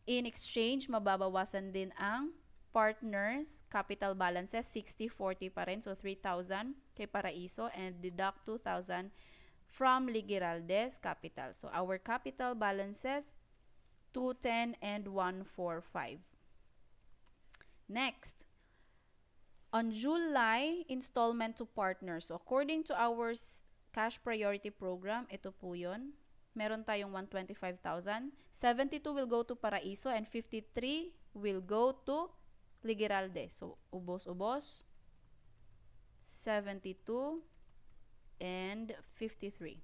in exchange, mababawasan din ang partners capital balances, 60-40 pa rin. So, 3,000 kay Paraiso and deduct 2,000 from Ligiralde's capital. So, our capital balances, 210 and 145. Next, on July, installment to partners. So, according to our cash priority program, ito po yun. Meron tayong 125,000. 72 will go to Paraiso and 53 will go to Ligiralde. So, ubos-ubos. 72 and 53.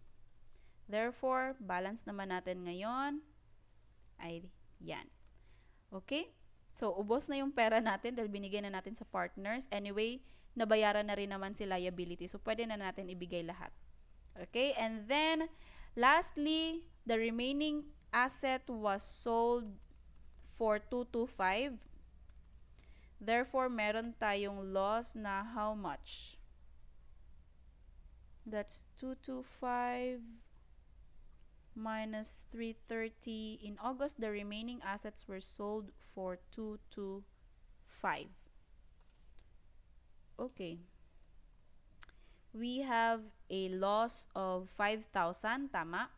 Therefore, balance naman natin ngayon ay yan. Okay? So, ubos na yung pera natin dahil binigay na natin sa partners. Anyway, nabayaran na rin naman si liability. So, pwede na natin ibigay lahat. Okay? And then, lastly, the remaining asset was sold for 225. Therefore, meron tayong loss na how much? That's 225 minus 330. In August, the remaining assets were sold for 225. Okay. We have a loss of 5,000, tama?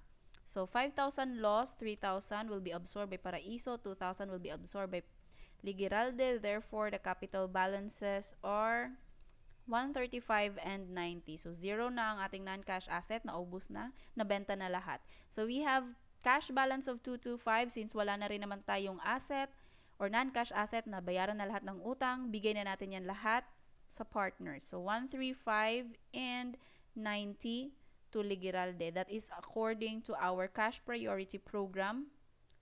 So, 5,000 loss, 3,000 will be absorbed by Paraiso, 2,000 will be absorbed by Ligiralde. Therefore, the capital balances are 135 and 90. So, zero na ang ating non-cash asset, naubos na, nabenta na lahat. So, we have cash balance of 225 since wala na rin naman tayong asset or non-cash asset na bayaran na lahat ng utang, bigay na natin yan lahat sa partners. So, 135 and 90 to Ligiralde. That is according to our cash priority program.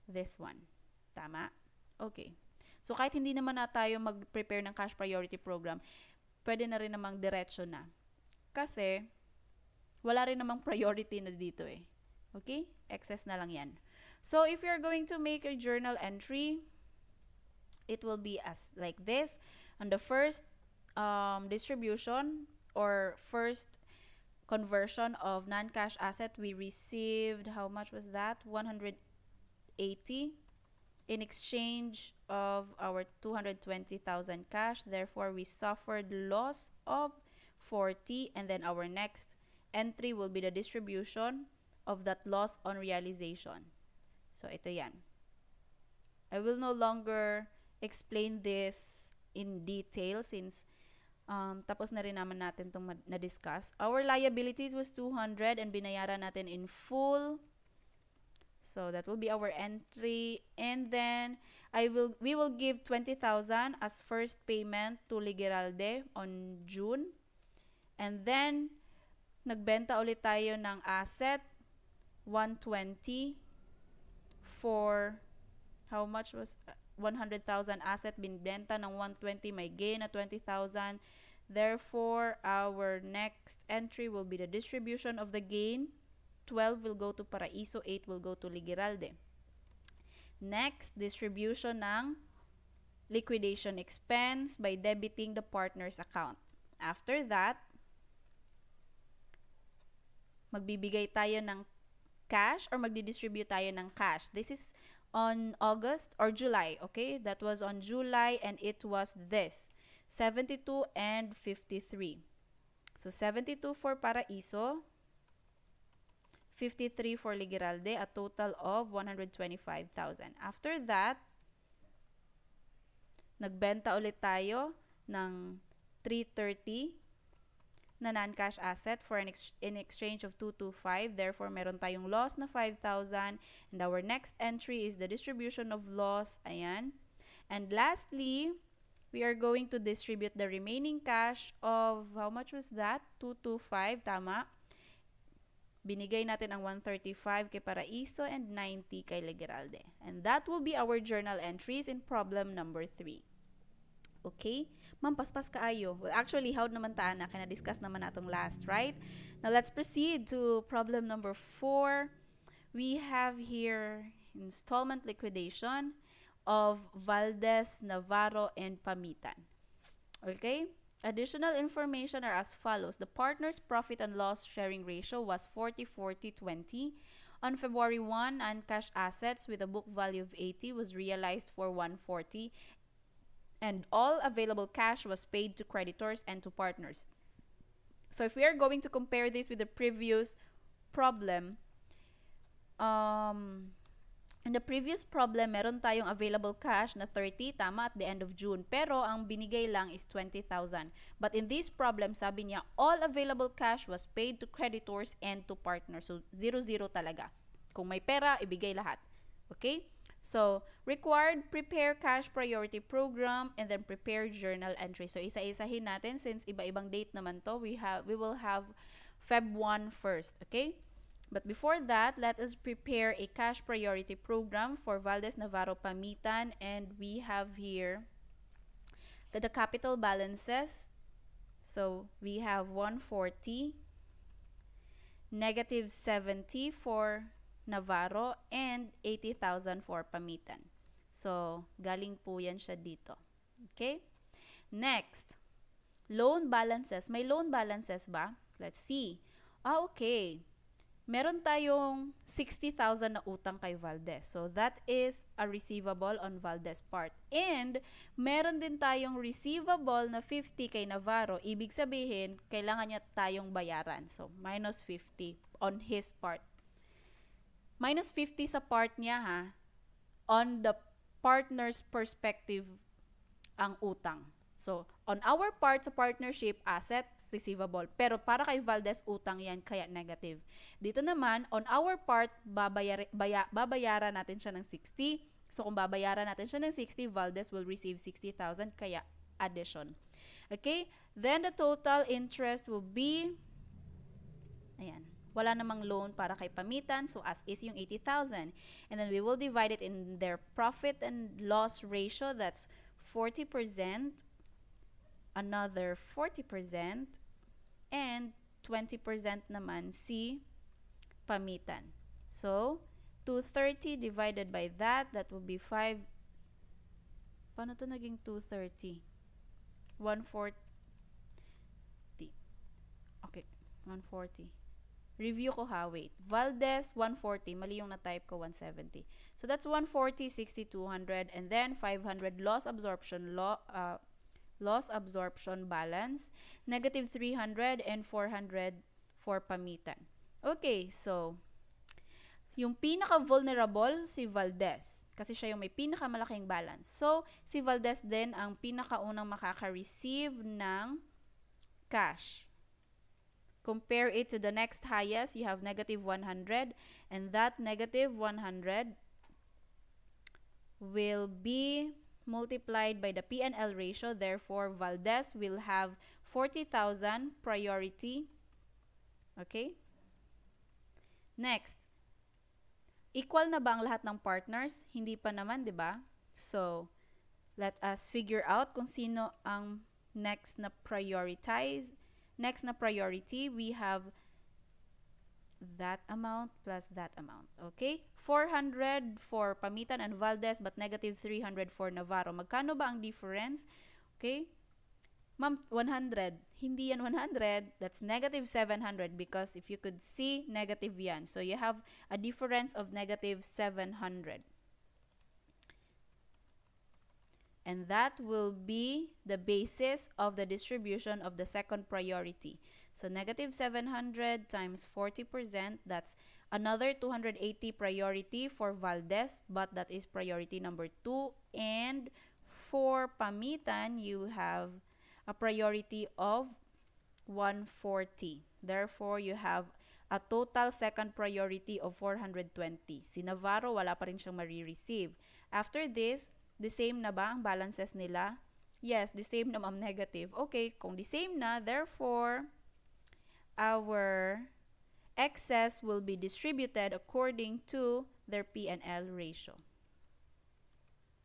This one. Tama? Okay. So, kahit hindi naman na tayo mag-prepare ng cash priority program, pwede na rin namang diretso na. Kasi, wala rin namang priority na dito eh. Okay? Excess na lang yan. So, if you're going to make a journal entry, it will be as like this. On the first distribution or first conversion of non-cash asset, we received, how much was that? 180 in exchange of our 220,000 cash. Therefore, we suffered loss of 40, and then our next entry will be the distribution of that loss on realization. So, ito yan. I will no longer explain this in detail since tapos na rin naman natin itong na-discuss. Our liabilities was 200 and binayaran natin in full. So, that will be our entry. And then, we will give 20,000 as first payment to Ligiralde on June. And then, nagbenta ulit tayo ng asset, 120 for, how much was 100,000 asset, binibenta ng 120, may gain na 20,000. Therefore, our next entry will be the distribution of the gain. 12 will go to Paraiso, 8 will go to Ligiralde. Next, distribution ng liquidation expense by debiting the partner's account. After that, magbibigay tayo ng cash or magdidistribute tayo ng cash. This is on August or July, okay? That was on July and it was this, 72 and 53. So, 72 for Paraiso, 53 for Ligiralde, a total of 125,000. After that, nagbenta ulit tayo ng 330 na non-cash asset for in exchange of 225. Therefore, meron tayong loss na 5,000. And our next entry is the distribution of loss. Ayan. And lastly, we are going to distribute the remaining cash of, how much was that? 225, tama? Binigay natin ang 135 kay Paraiso and 90 kay Ligiralde. And that will be our journal entries in problem number 3. Okay? Ma'am, paspas kaayo. Well, actually, how naman taan na? Kina-discuss naman natong last, right? Now, let's proceed to problem number 4. We have here installment liquidation. of Valdez, Navarro, and Pamitan. Okay? Additional information are as follows. The partners' profit and loss sharing ratio was 40-40-20. On February 1, non-cash assets with a book value of 80 was realized for 140, and all available cash was paid to creditors and to partners. So if we are going to compare this with the previous problem, in the previous problem, meron tayong available cash na 30, tama, at the end of June. Pero ang binigay lang is 20,000. But in this problem, sabi niya, all available cash was paid to creditors and to partners. So, 0-0 talaga. Kung may pera, ibigay lahat. Okay? So, required, prepare cash priority program and then prepare journal entry. So, isa-isahin natin since iba-ibang date naman to. We will have Feb 1 first. Okay? But before that, let us prepare a cash priority program for Valdez, Navarro, Pamitan, and we have here the capital balances. So we have 140, negative 70 for Navarro, and 80,000 for Pamitan. So galing po yan siya dito. Okay? Next, loan balances. May loan balances ba? Let's see. Okay. Meron tayong 60,000 na utang kay Valdez. So, that is a receivable on Valdez part. And, meron din tayong receivable na 50 kay Navarro. Ibig sabihin, kailangan niya tayong bayaran. So, minus 50 on his part. Minus 50 sa part niya, ha? On the partner's perspective, ang utang. So, on our part sa partnership, asset, receivable. Pero para kay Valdez, utang yan, kaya negative. Dito naman, on our part, babayaran natin siya ng 60. So, kung babayaran natin siya ng 60, Valdez will receive 60,000, kaya addition. Okay? Then, the total interest will be, ayan, wala namang loan para kay Pamitan, so as is yung 80,000. And then, we will divide it in their profit and loss ratio, that's 40%, another 40%, and 20% naman si Pamitan. So, 230 divided by that will be 5. Paano to naging 230? 140. Okay, 140. Review ko ha, wait. Valdez, 140. Mali yung na-type ko, 170. So, that's 140, 60, 200, and then 500 loss absorption balance, negative 300 and 400 for Pamitan. Okay, so, yung pinaka-vulnerable, si Valdez. Kasi siya yung may pinakamalaking balance. So, si Valdez din ang pinakaunang makaka-receive ng cash. Compare it to the next highest, you have negative 100, and that negative 100 will be multiplied by the P&L ratio. Therefore, Valdez will have 40,000 priority. Okay? Next, equal na ba ang lahat ng partners? Hindi pa naman, di ba? So, let us figure out kung sino ang next na prioritize. Next na priority, we have that amount plus that amount. Okay? 400 for Pamitan and Valdez but negative 300 for Navarro. Magkano ba ang difference? Okay? Ma'am, 100. Hindi yan 100. That's negative 700 because if you could see, negative yan. So you have a difference of negative 700. And that will be the basis of the distribution of the second priority. So negative 700 times 40%, that's another 280 priority for Valdez, but that is priority number 2. And for Pamitan, you have a priority of 140. Therefore, you have a total second priority of 420. Si Navarro, wala pa rin siyang marireceive. After this, the same na ba ang balances nila? Yes, the same na, ma'am, negative. Okay, kung the same na, therefore, our excess will be distributed according to their P&L ratio.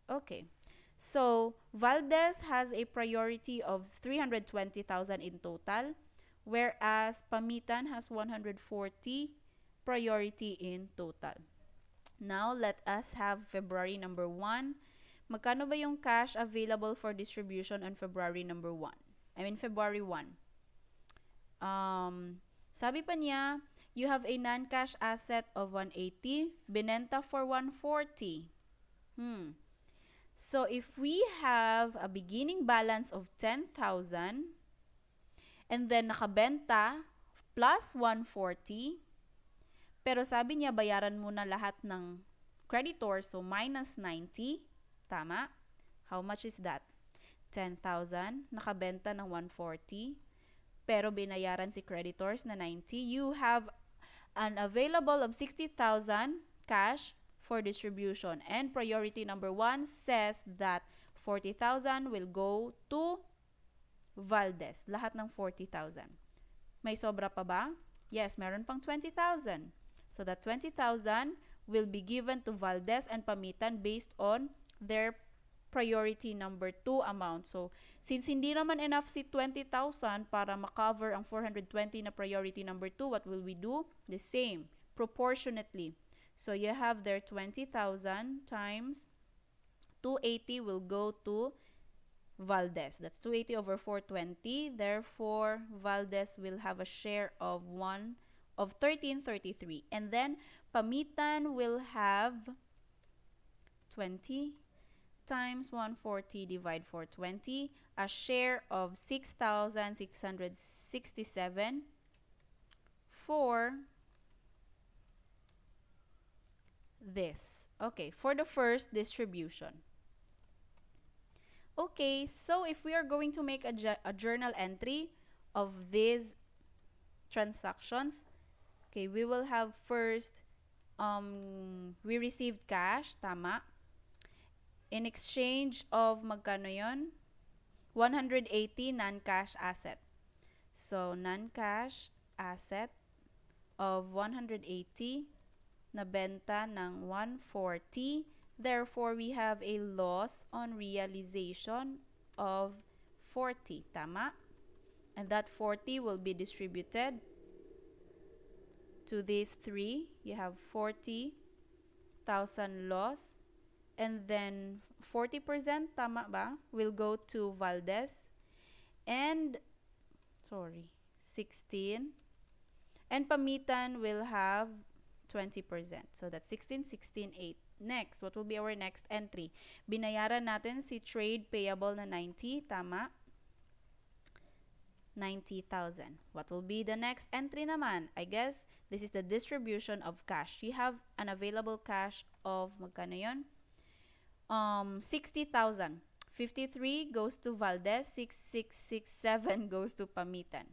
Okay, so Valdez has a priority of 320,000 in total, whereas Pamitan has 140 priority in total. Now, let us have February number 1. Magkano ba yung cash available for distribution on February number 1? I mean, February 1. Sabi pa niya, you have a non-cash asset of 180, binenta for 140. So, if we have a beginning balance of 10,000, and then nakabenta plus 140, pero sabi niya, bayaran muna lahat ng creditor, so minus 90. Tama? How much is that? 10,000, nakabenta ng 140, pero binayaran si creditors na 90. You have an available of 60,000 cash for distribution. And priority number 1 says that 40,000 will go to Valdez. Lahat ng 40,000. May sobra pa ba? Yes, meron pang 20,000. So that 20,000 will be given to Valdez and Pamitan based on their priority number 2 amount. So, since hindi naman enough si 20,000 para makover ang 420 na priority number 2, what will we do? The same, proportionately. So, you have their 20,000 times 280 will go to Valdez. That's 280 over 420. Therefore, Valdez will have a share of 1333. And then, Pamitan will have 20 times 140 divide 420, a share of 6,667 for this. Okay, for the first distribution. Okay, so if we are going to make a journal entry of these transactions, okay, we will have first, we received cash, tama? In exchange of magkano yon? 180 non-cash asset. So, non-cash asset of 180 na benta ng 140. Therefore, we have a loss on realization of 40. Tama? And that 40 will be distributed to these three. You have 40,000 loss. And then 40%, tama ba, will go to Valdez. And, 16. And Pamitan will have 20%. So that's 16, 16, 8. Next, what will be our next entry? Binayaran natin si trade payable na 90, tama? 90,000. What will be the next entry naman? I guess this is the distribution of cash. You have an available cash of magkano yun? 60,000. 53 goes to Valdez. 6667 goes to Pamitan.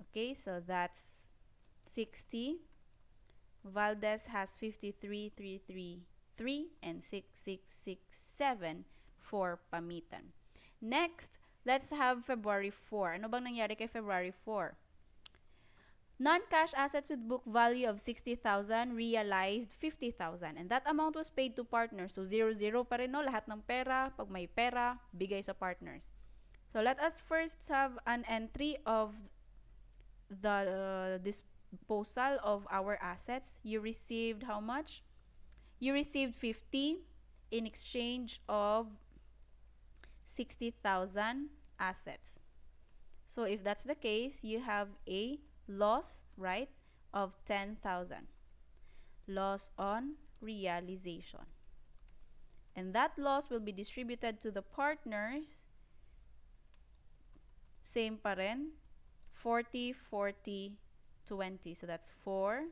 Okay, so that's 60. Valdez has 53,333 and 6667 for Pamitan. Next, let's have February 4. Ano bang nangyari kay February 4? Non-cash assets with book value of 60,000 realized 50,000. And that amount was paid to partners. So, 0-0 pa rin, no? Lahat ng pera, pag may pera, bigay sa partners. So, let us first have an entry of the disposal of our assets. You received how much? You received 50 in exchange of 60,000 assets. So, if that's the case, you have a loss, right, of 10,000. Loss on realization. And that loss will be distributed to the partners. Same pa rin. 40, 40, 20. So that's 4,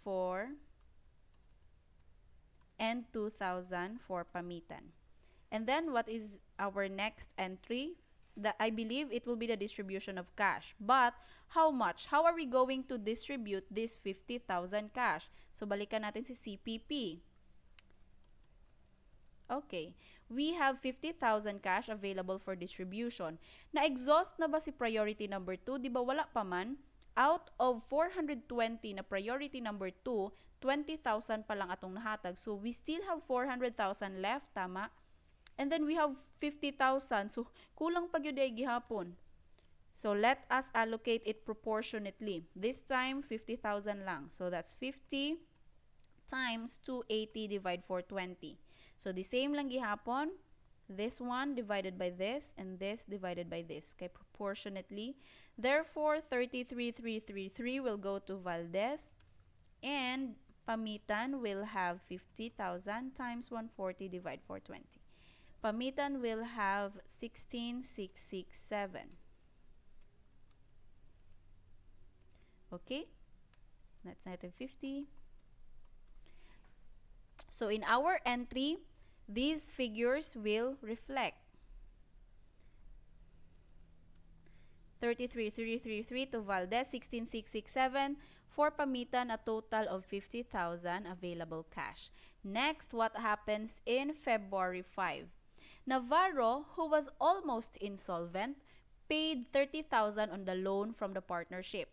4, and 2,000 for Pamitan. And then what is our next entry? That I believe it will be the distribution of cash. But how much? How are we going to distribute this 50,000 cash? So balikan natin si CPP. Okay, we have 50,000 cash available for distribution. Na-exhaust na ba si priority number 2? Di ba wala pa man? Out of 420 na priority number 2, 20,000 pa lang atong nahatag. So we still have 400,000 left, tama? And then we have 50,000. So, kulang pa gyud ay gihapon. So, let us allocate it proportionately. This time, 50,000 lang. So, that's 50 times 280 divide 420. So, the same lang gihapon. This one divided by this, and this divided by this. Okay, proportionately. Therefore, 33,333 will go to Valdez, and Pamitan will have 50,000 times 140 divided 420. Pamitan will have 16,667. Okay, that's negative 50. So in our entry, these figures will reflect 33,333 to Valdez, 16,667. For Pamitan, a total of 50,000 available cash. Next, what happens in February 5? Navarro, who was almost insolvent, paid 30,000 on the loan from the partnership.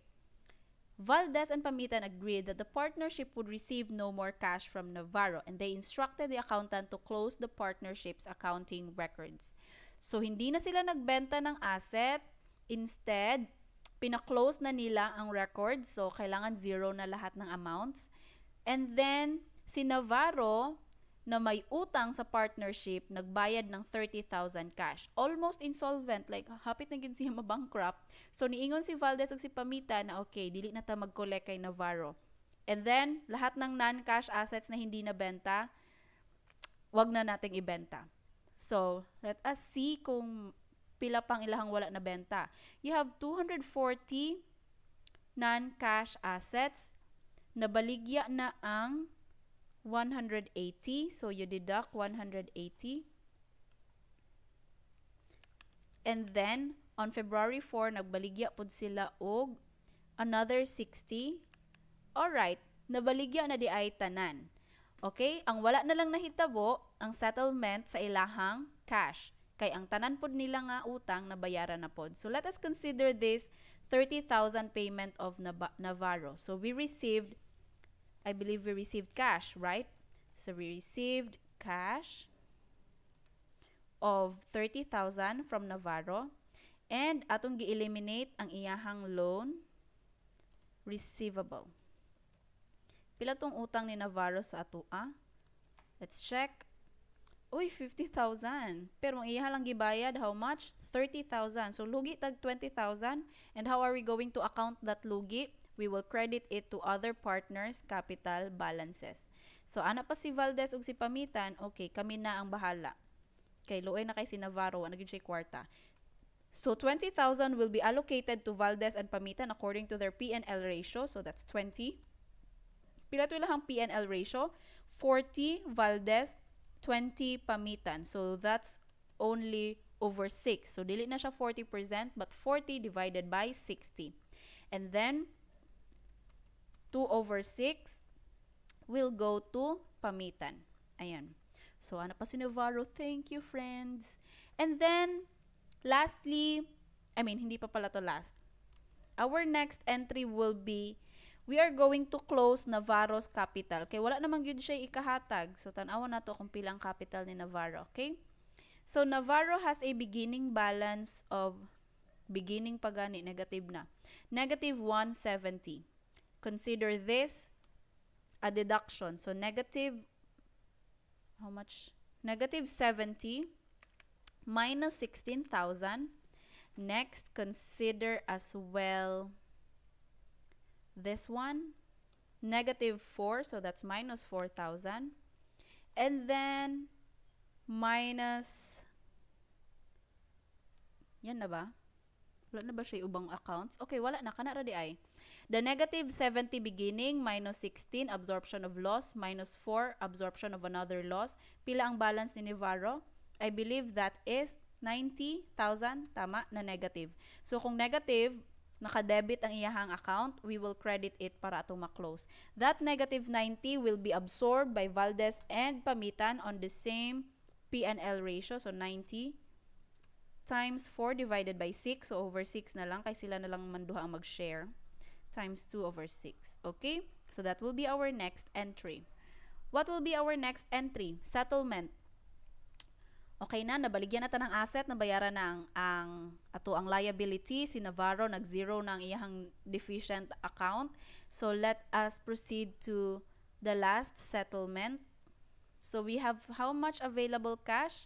Valdez and Pamitan agreed that the partnership would receive no more cash from Navarro, and they instructed the accountant to close the partnership's accounting records. So, hindi na sila nagbenta ng asset. Instead, pina-close na nila ang records. So, kailangan zero na lahat ng amounts. And then, si Navarro, na may utang sa partnership, nagbayad ng 30,000 cash. Almost insolvent, like hapit na gid siya mabankrupt. So niingon si Valdez ug si Pamitan na okay, dili na ta mag-collect kay Navarro. And then lahat ng non-cash assets na hindi nabenta, wag na nating ibenta. So let us see kung pila pang ilahang wala na benta. You have 240 non-cash assets. Nabaligya na ang 180, so you deduct 180. And then, on February 4, nagbaligya pod sila og another 60. Alright, nabaligya na di ay tanan. Okay, ang wala na lang nahitabo, ang settlement sa ilahang cash. Kay ang tanan pod nila nga utang, nabayaran na pod. So, let us consider this 30,000 payment of Navarro. So, I believe we received cash, right? So we received cash of 30,000 from Navarro, and atong gi-eliminate ang iyahang loan receivable. Pila tong utang ni Navarro sa atua? Let's check. Uy, 50,000. Pero ang iyahang lang gibayad, how much? 30,000. So lugi tag 20,000. And how are we going to account that lugi? We will credit it to other partners' capital balances. So, ana pa si Valdez ug si Pamitan, okay, kami na ang bahala. Kay luoy na kay si Navarro, ano gyud siya kwarta. So, 20,000 will be allocated to Valdez and Pamitan according to their P&L ratio. So, that's 20. Pila to ilang P&L ratio? 40 Valdez, 20 Pamitan. So, that's only over 6. So, dili na siya 40%, but 40 divided by 60. And then, 2/6 will go to Pamitan. Ayan. So, ano pa si Navarro? Thank you, friends. And then, lastly, hindi pa pala to last. Our next entry will be, we are going to close Navarro's capital. Kaya wala namang yun siya ikahatag. So, tanawan na to kung pilang capital ni Navarro. Okay? So, Navarro has a beginning balance of, beginning pagani, negative na. Negative 170. Consider this a deduction. So, negative, how much? Negative 70 minus 16,000. Next, consider as well this one. Negative 4, so that's minus 4,000. And then, minus, yan na ba? Wala na ba siya ubang accounts? Okay, wala na. Kana ra di ay. The negative 70 beginning, minus 16, absorption of loss, minus 4, absorption of another loss. Pila ang balance ni Navarro? I believe that is 90,000, tama, na negative. So, kung negative, naka-debit ang iyahang account, we will credit it para itong ma-close. That negative 90 will be absorbed by Valdez and Pamitan on the same P&L ratio. So, 90 times 4 divided by 6. So, over 6 na lang, kay sila na lang manduha ang mag-share. Times 2/6. Okay? So, that will be our next entry. What will be our next entry? Settlement. Okay na, nabaligyan na ta ng asset, nabayaran na ang liability. Si Navarro, nag-zero na ang iyang deficient account. So, let us proceed to the last settlement. So we have how much available cash?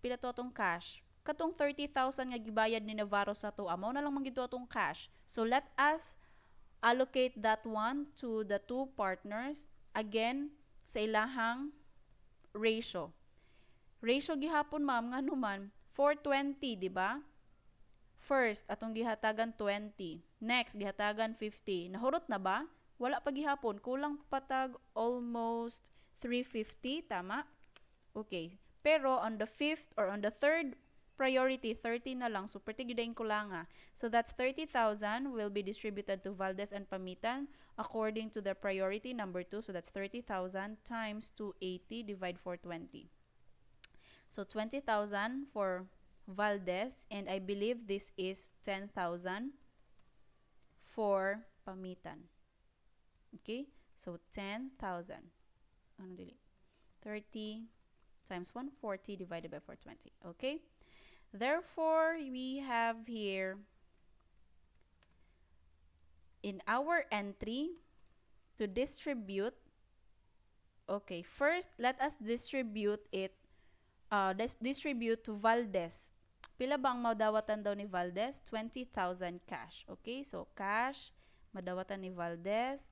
Pila to atong cash? Katong 30,000 nga gibayad ni Navarro sa to, amo na lang man gito atong cash. So let us allocate that one to the two partners. Again, sa ilahang ratio. Ratio gihapon ma'am nga naman 420, di ba? First, atong gihatagan 20. Next, gihatagan 50. Nahurot na ba? Wala pa gihapon. Kulang patag almost 350, tama? Okay. Pero on the fifth or on the third priority, 30 na lang. So, perti gyudaing kulanga. So, that's 30,000 will be distributed to Valdez and Pamitan according to the priority number 2. So, that's 30,000 times 280 divide 420. So, 20,000 for Valdez, and I believe this is 10,000 for Pamitan. Okay? So, 10,000. Ano dili? 30 times 140 divided by 420. Okay? Therefore, we have here in our entry to distribute. Okay, first, let us distribute it. Distribute to Valdez. Pila ba ang madawatan daw ni Valdez? 20,000 cash. Okay, so cash, madawatan ni Valdez.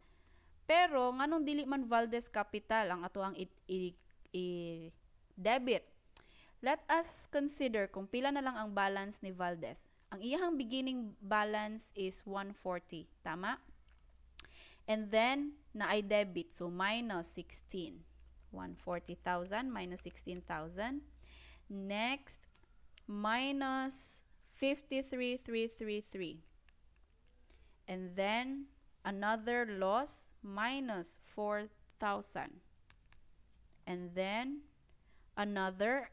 Pero, nganong dili man Valdez capital ang ato ang i-debit. Let us consider kung pila na lang ang balance ni Valdez. Ang iyang beginning balance is 140. Tama? And then, na-i-debit. So, minus 16. 140,000 minus 16,000. Next, minus 53,333. And then, another loss, minus 4,000. And then, another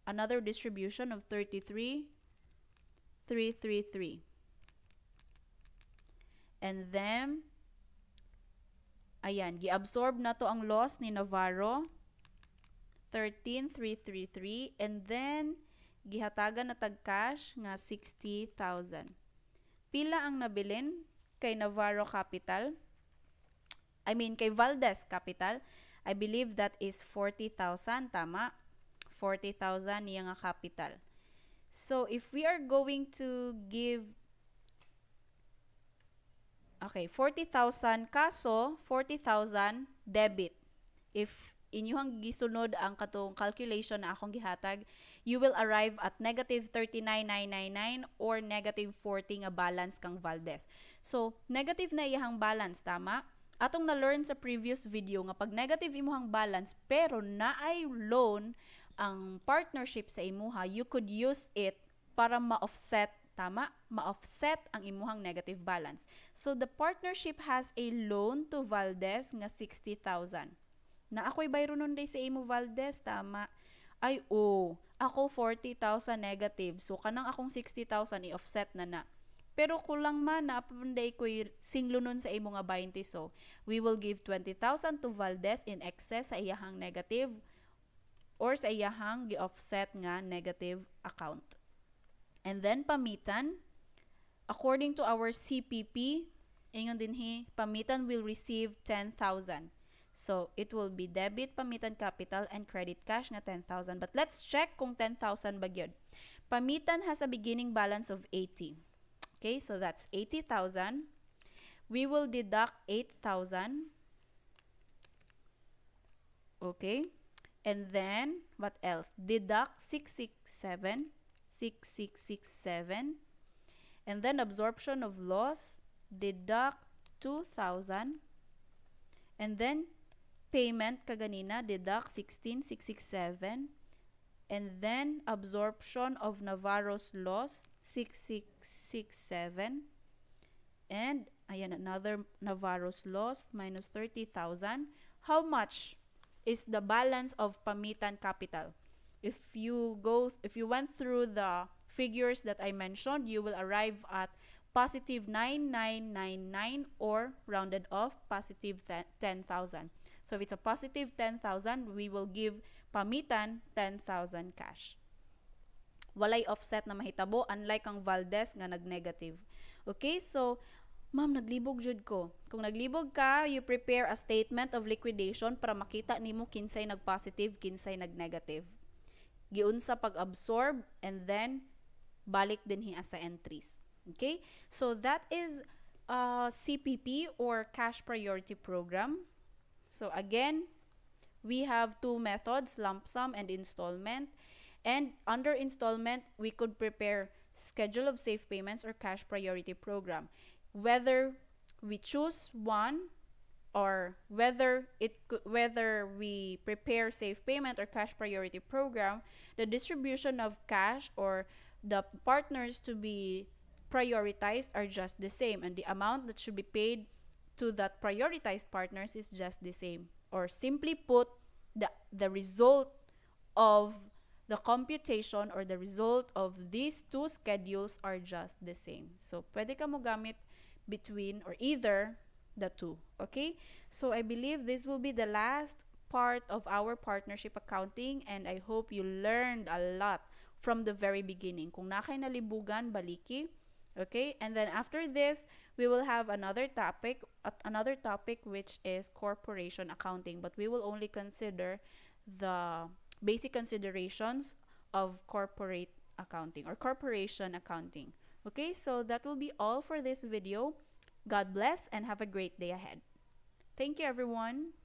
another distribution of 33,333. And then, ayan, gi-absorb na to ang loss ni Navarro. 13,333. And then, gihatagan na tag-cash nga 60,000. Pila ang nabilin kay Navarro Capital? Kay Valdez Capital. I believe that is 40,000. Tama? 40,000 niya nga capital. So, if we are going to give 40,000 kaso, 40,000 debit. If inyong gisunod ang katong calculation na akong gihatag, you will arrive at negative 39,999 or negative 40 nga balance kang Valdez. So, negative na iyahang balance, tama? Atong na-learn sa previous video nga pag negative imuhang balance pero naay loan ang partnership sa imuha, you could use it para ma-offset. Tama? Ma-offset ang imuhang negative balance. So, the partnership has a loan to Valdez nga 60,000. Na ako'y bayro nun day sa imo Valdez, tama? Ay, ako 40,000 negative. So, kanang akong 60,000 i-offset na. Pero kulang man na apunday ko'y singlo nun sa imo nga 20. So, we will give 20,000 to Valdez in excess sa iyahang negative or sa iyahang gi-offset nga negative account. And then, Pamitan, according to our CPP, ingon dinhi, Pamitan will receive 10,000. So, it will be debit, Pamitan capital, and credit cash nga 10,000. But let's check kung 10,000 ba gyud. Pamitan has a beginning balance of 80. Okay, so that's 80,000. We will deduct 8,000. Okay. And then, what else? Deduct 667. 6667. And then absorption of loss, deduct 2,000. And then payment kaganina, deduct 16,667. And then absorption of Navarro's loss, 6,667. And ayan, another Navarro's loss, minus 30,000. How much is the balance of Pamitan capital? If you went through the figures that I mentioned, you will arrive at positive 9,999 or rounded off positive 10,000. So if it's a positive 10,000, we will give Pamitan 10,000 cash. Walay offset na mahitabo unlike ang Valdez nga nag-negative. Okay, so Ma'am, naglibog jud ko. Kung naglibog ka, you prepare a statement of liquidation para makita nimo kinsay nag-positive, kinsay nag-negative. Giunsa pag-absorb and then balik din hiya sa entries. Okay? So that is CPP or Cash Priority Program. So again, we have two methods, lump sum and installment. And under installment, we could prepare schedule of safe payments or cash priority program. Whether we choose one or whether we prepare safe payment or cash priority program, the distribution of cash or the partners to be prioritized are just the same, and the amount that should be paid to that prioritized partners is just the same. Or simply put, the result of the computation or the result of these two schedules are just the same. So, pwede ka mo gamit between or either the two. Okay? So, I believe this will be the last part of our partnership accounting, and I hope you learned a lot from the very beginning. Kung nakay nalibugan, baliki. Okay? And then after this, we will have another topic which is corporation accounting, but we will only consider the basic considerations of corporate accounting or corporation accounting. Okay, so that will be all for this video. God bless and have a great day ahead. Thank you, everyone.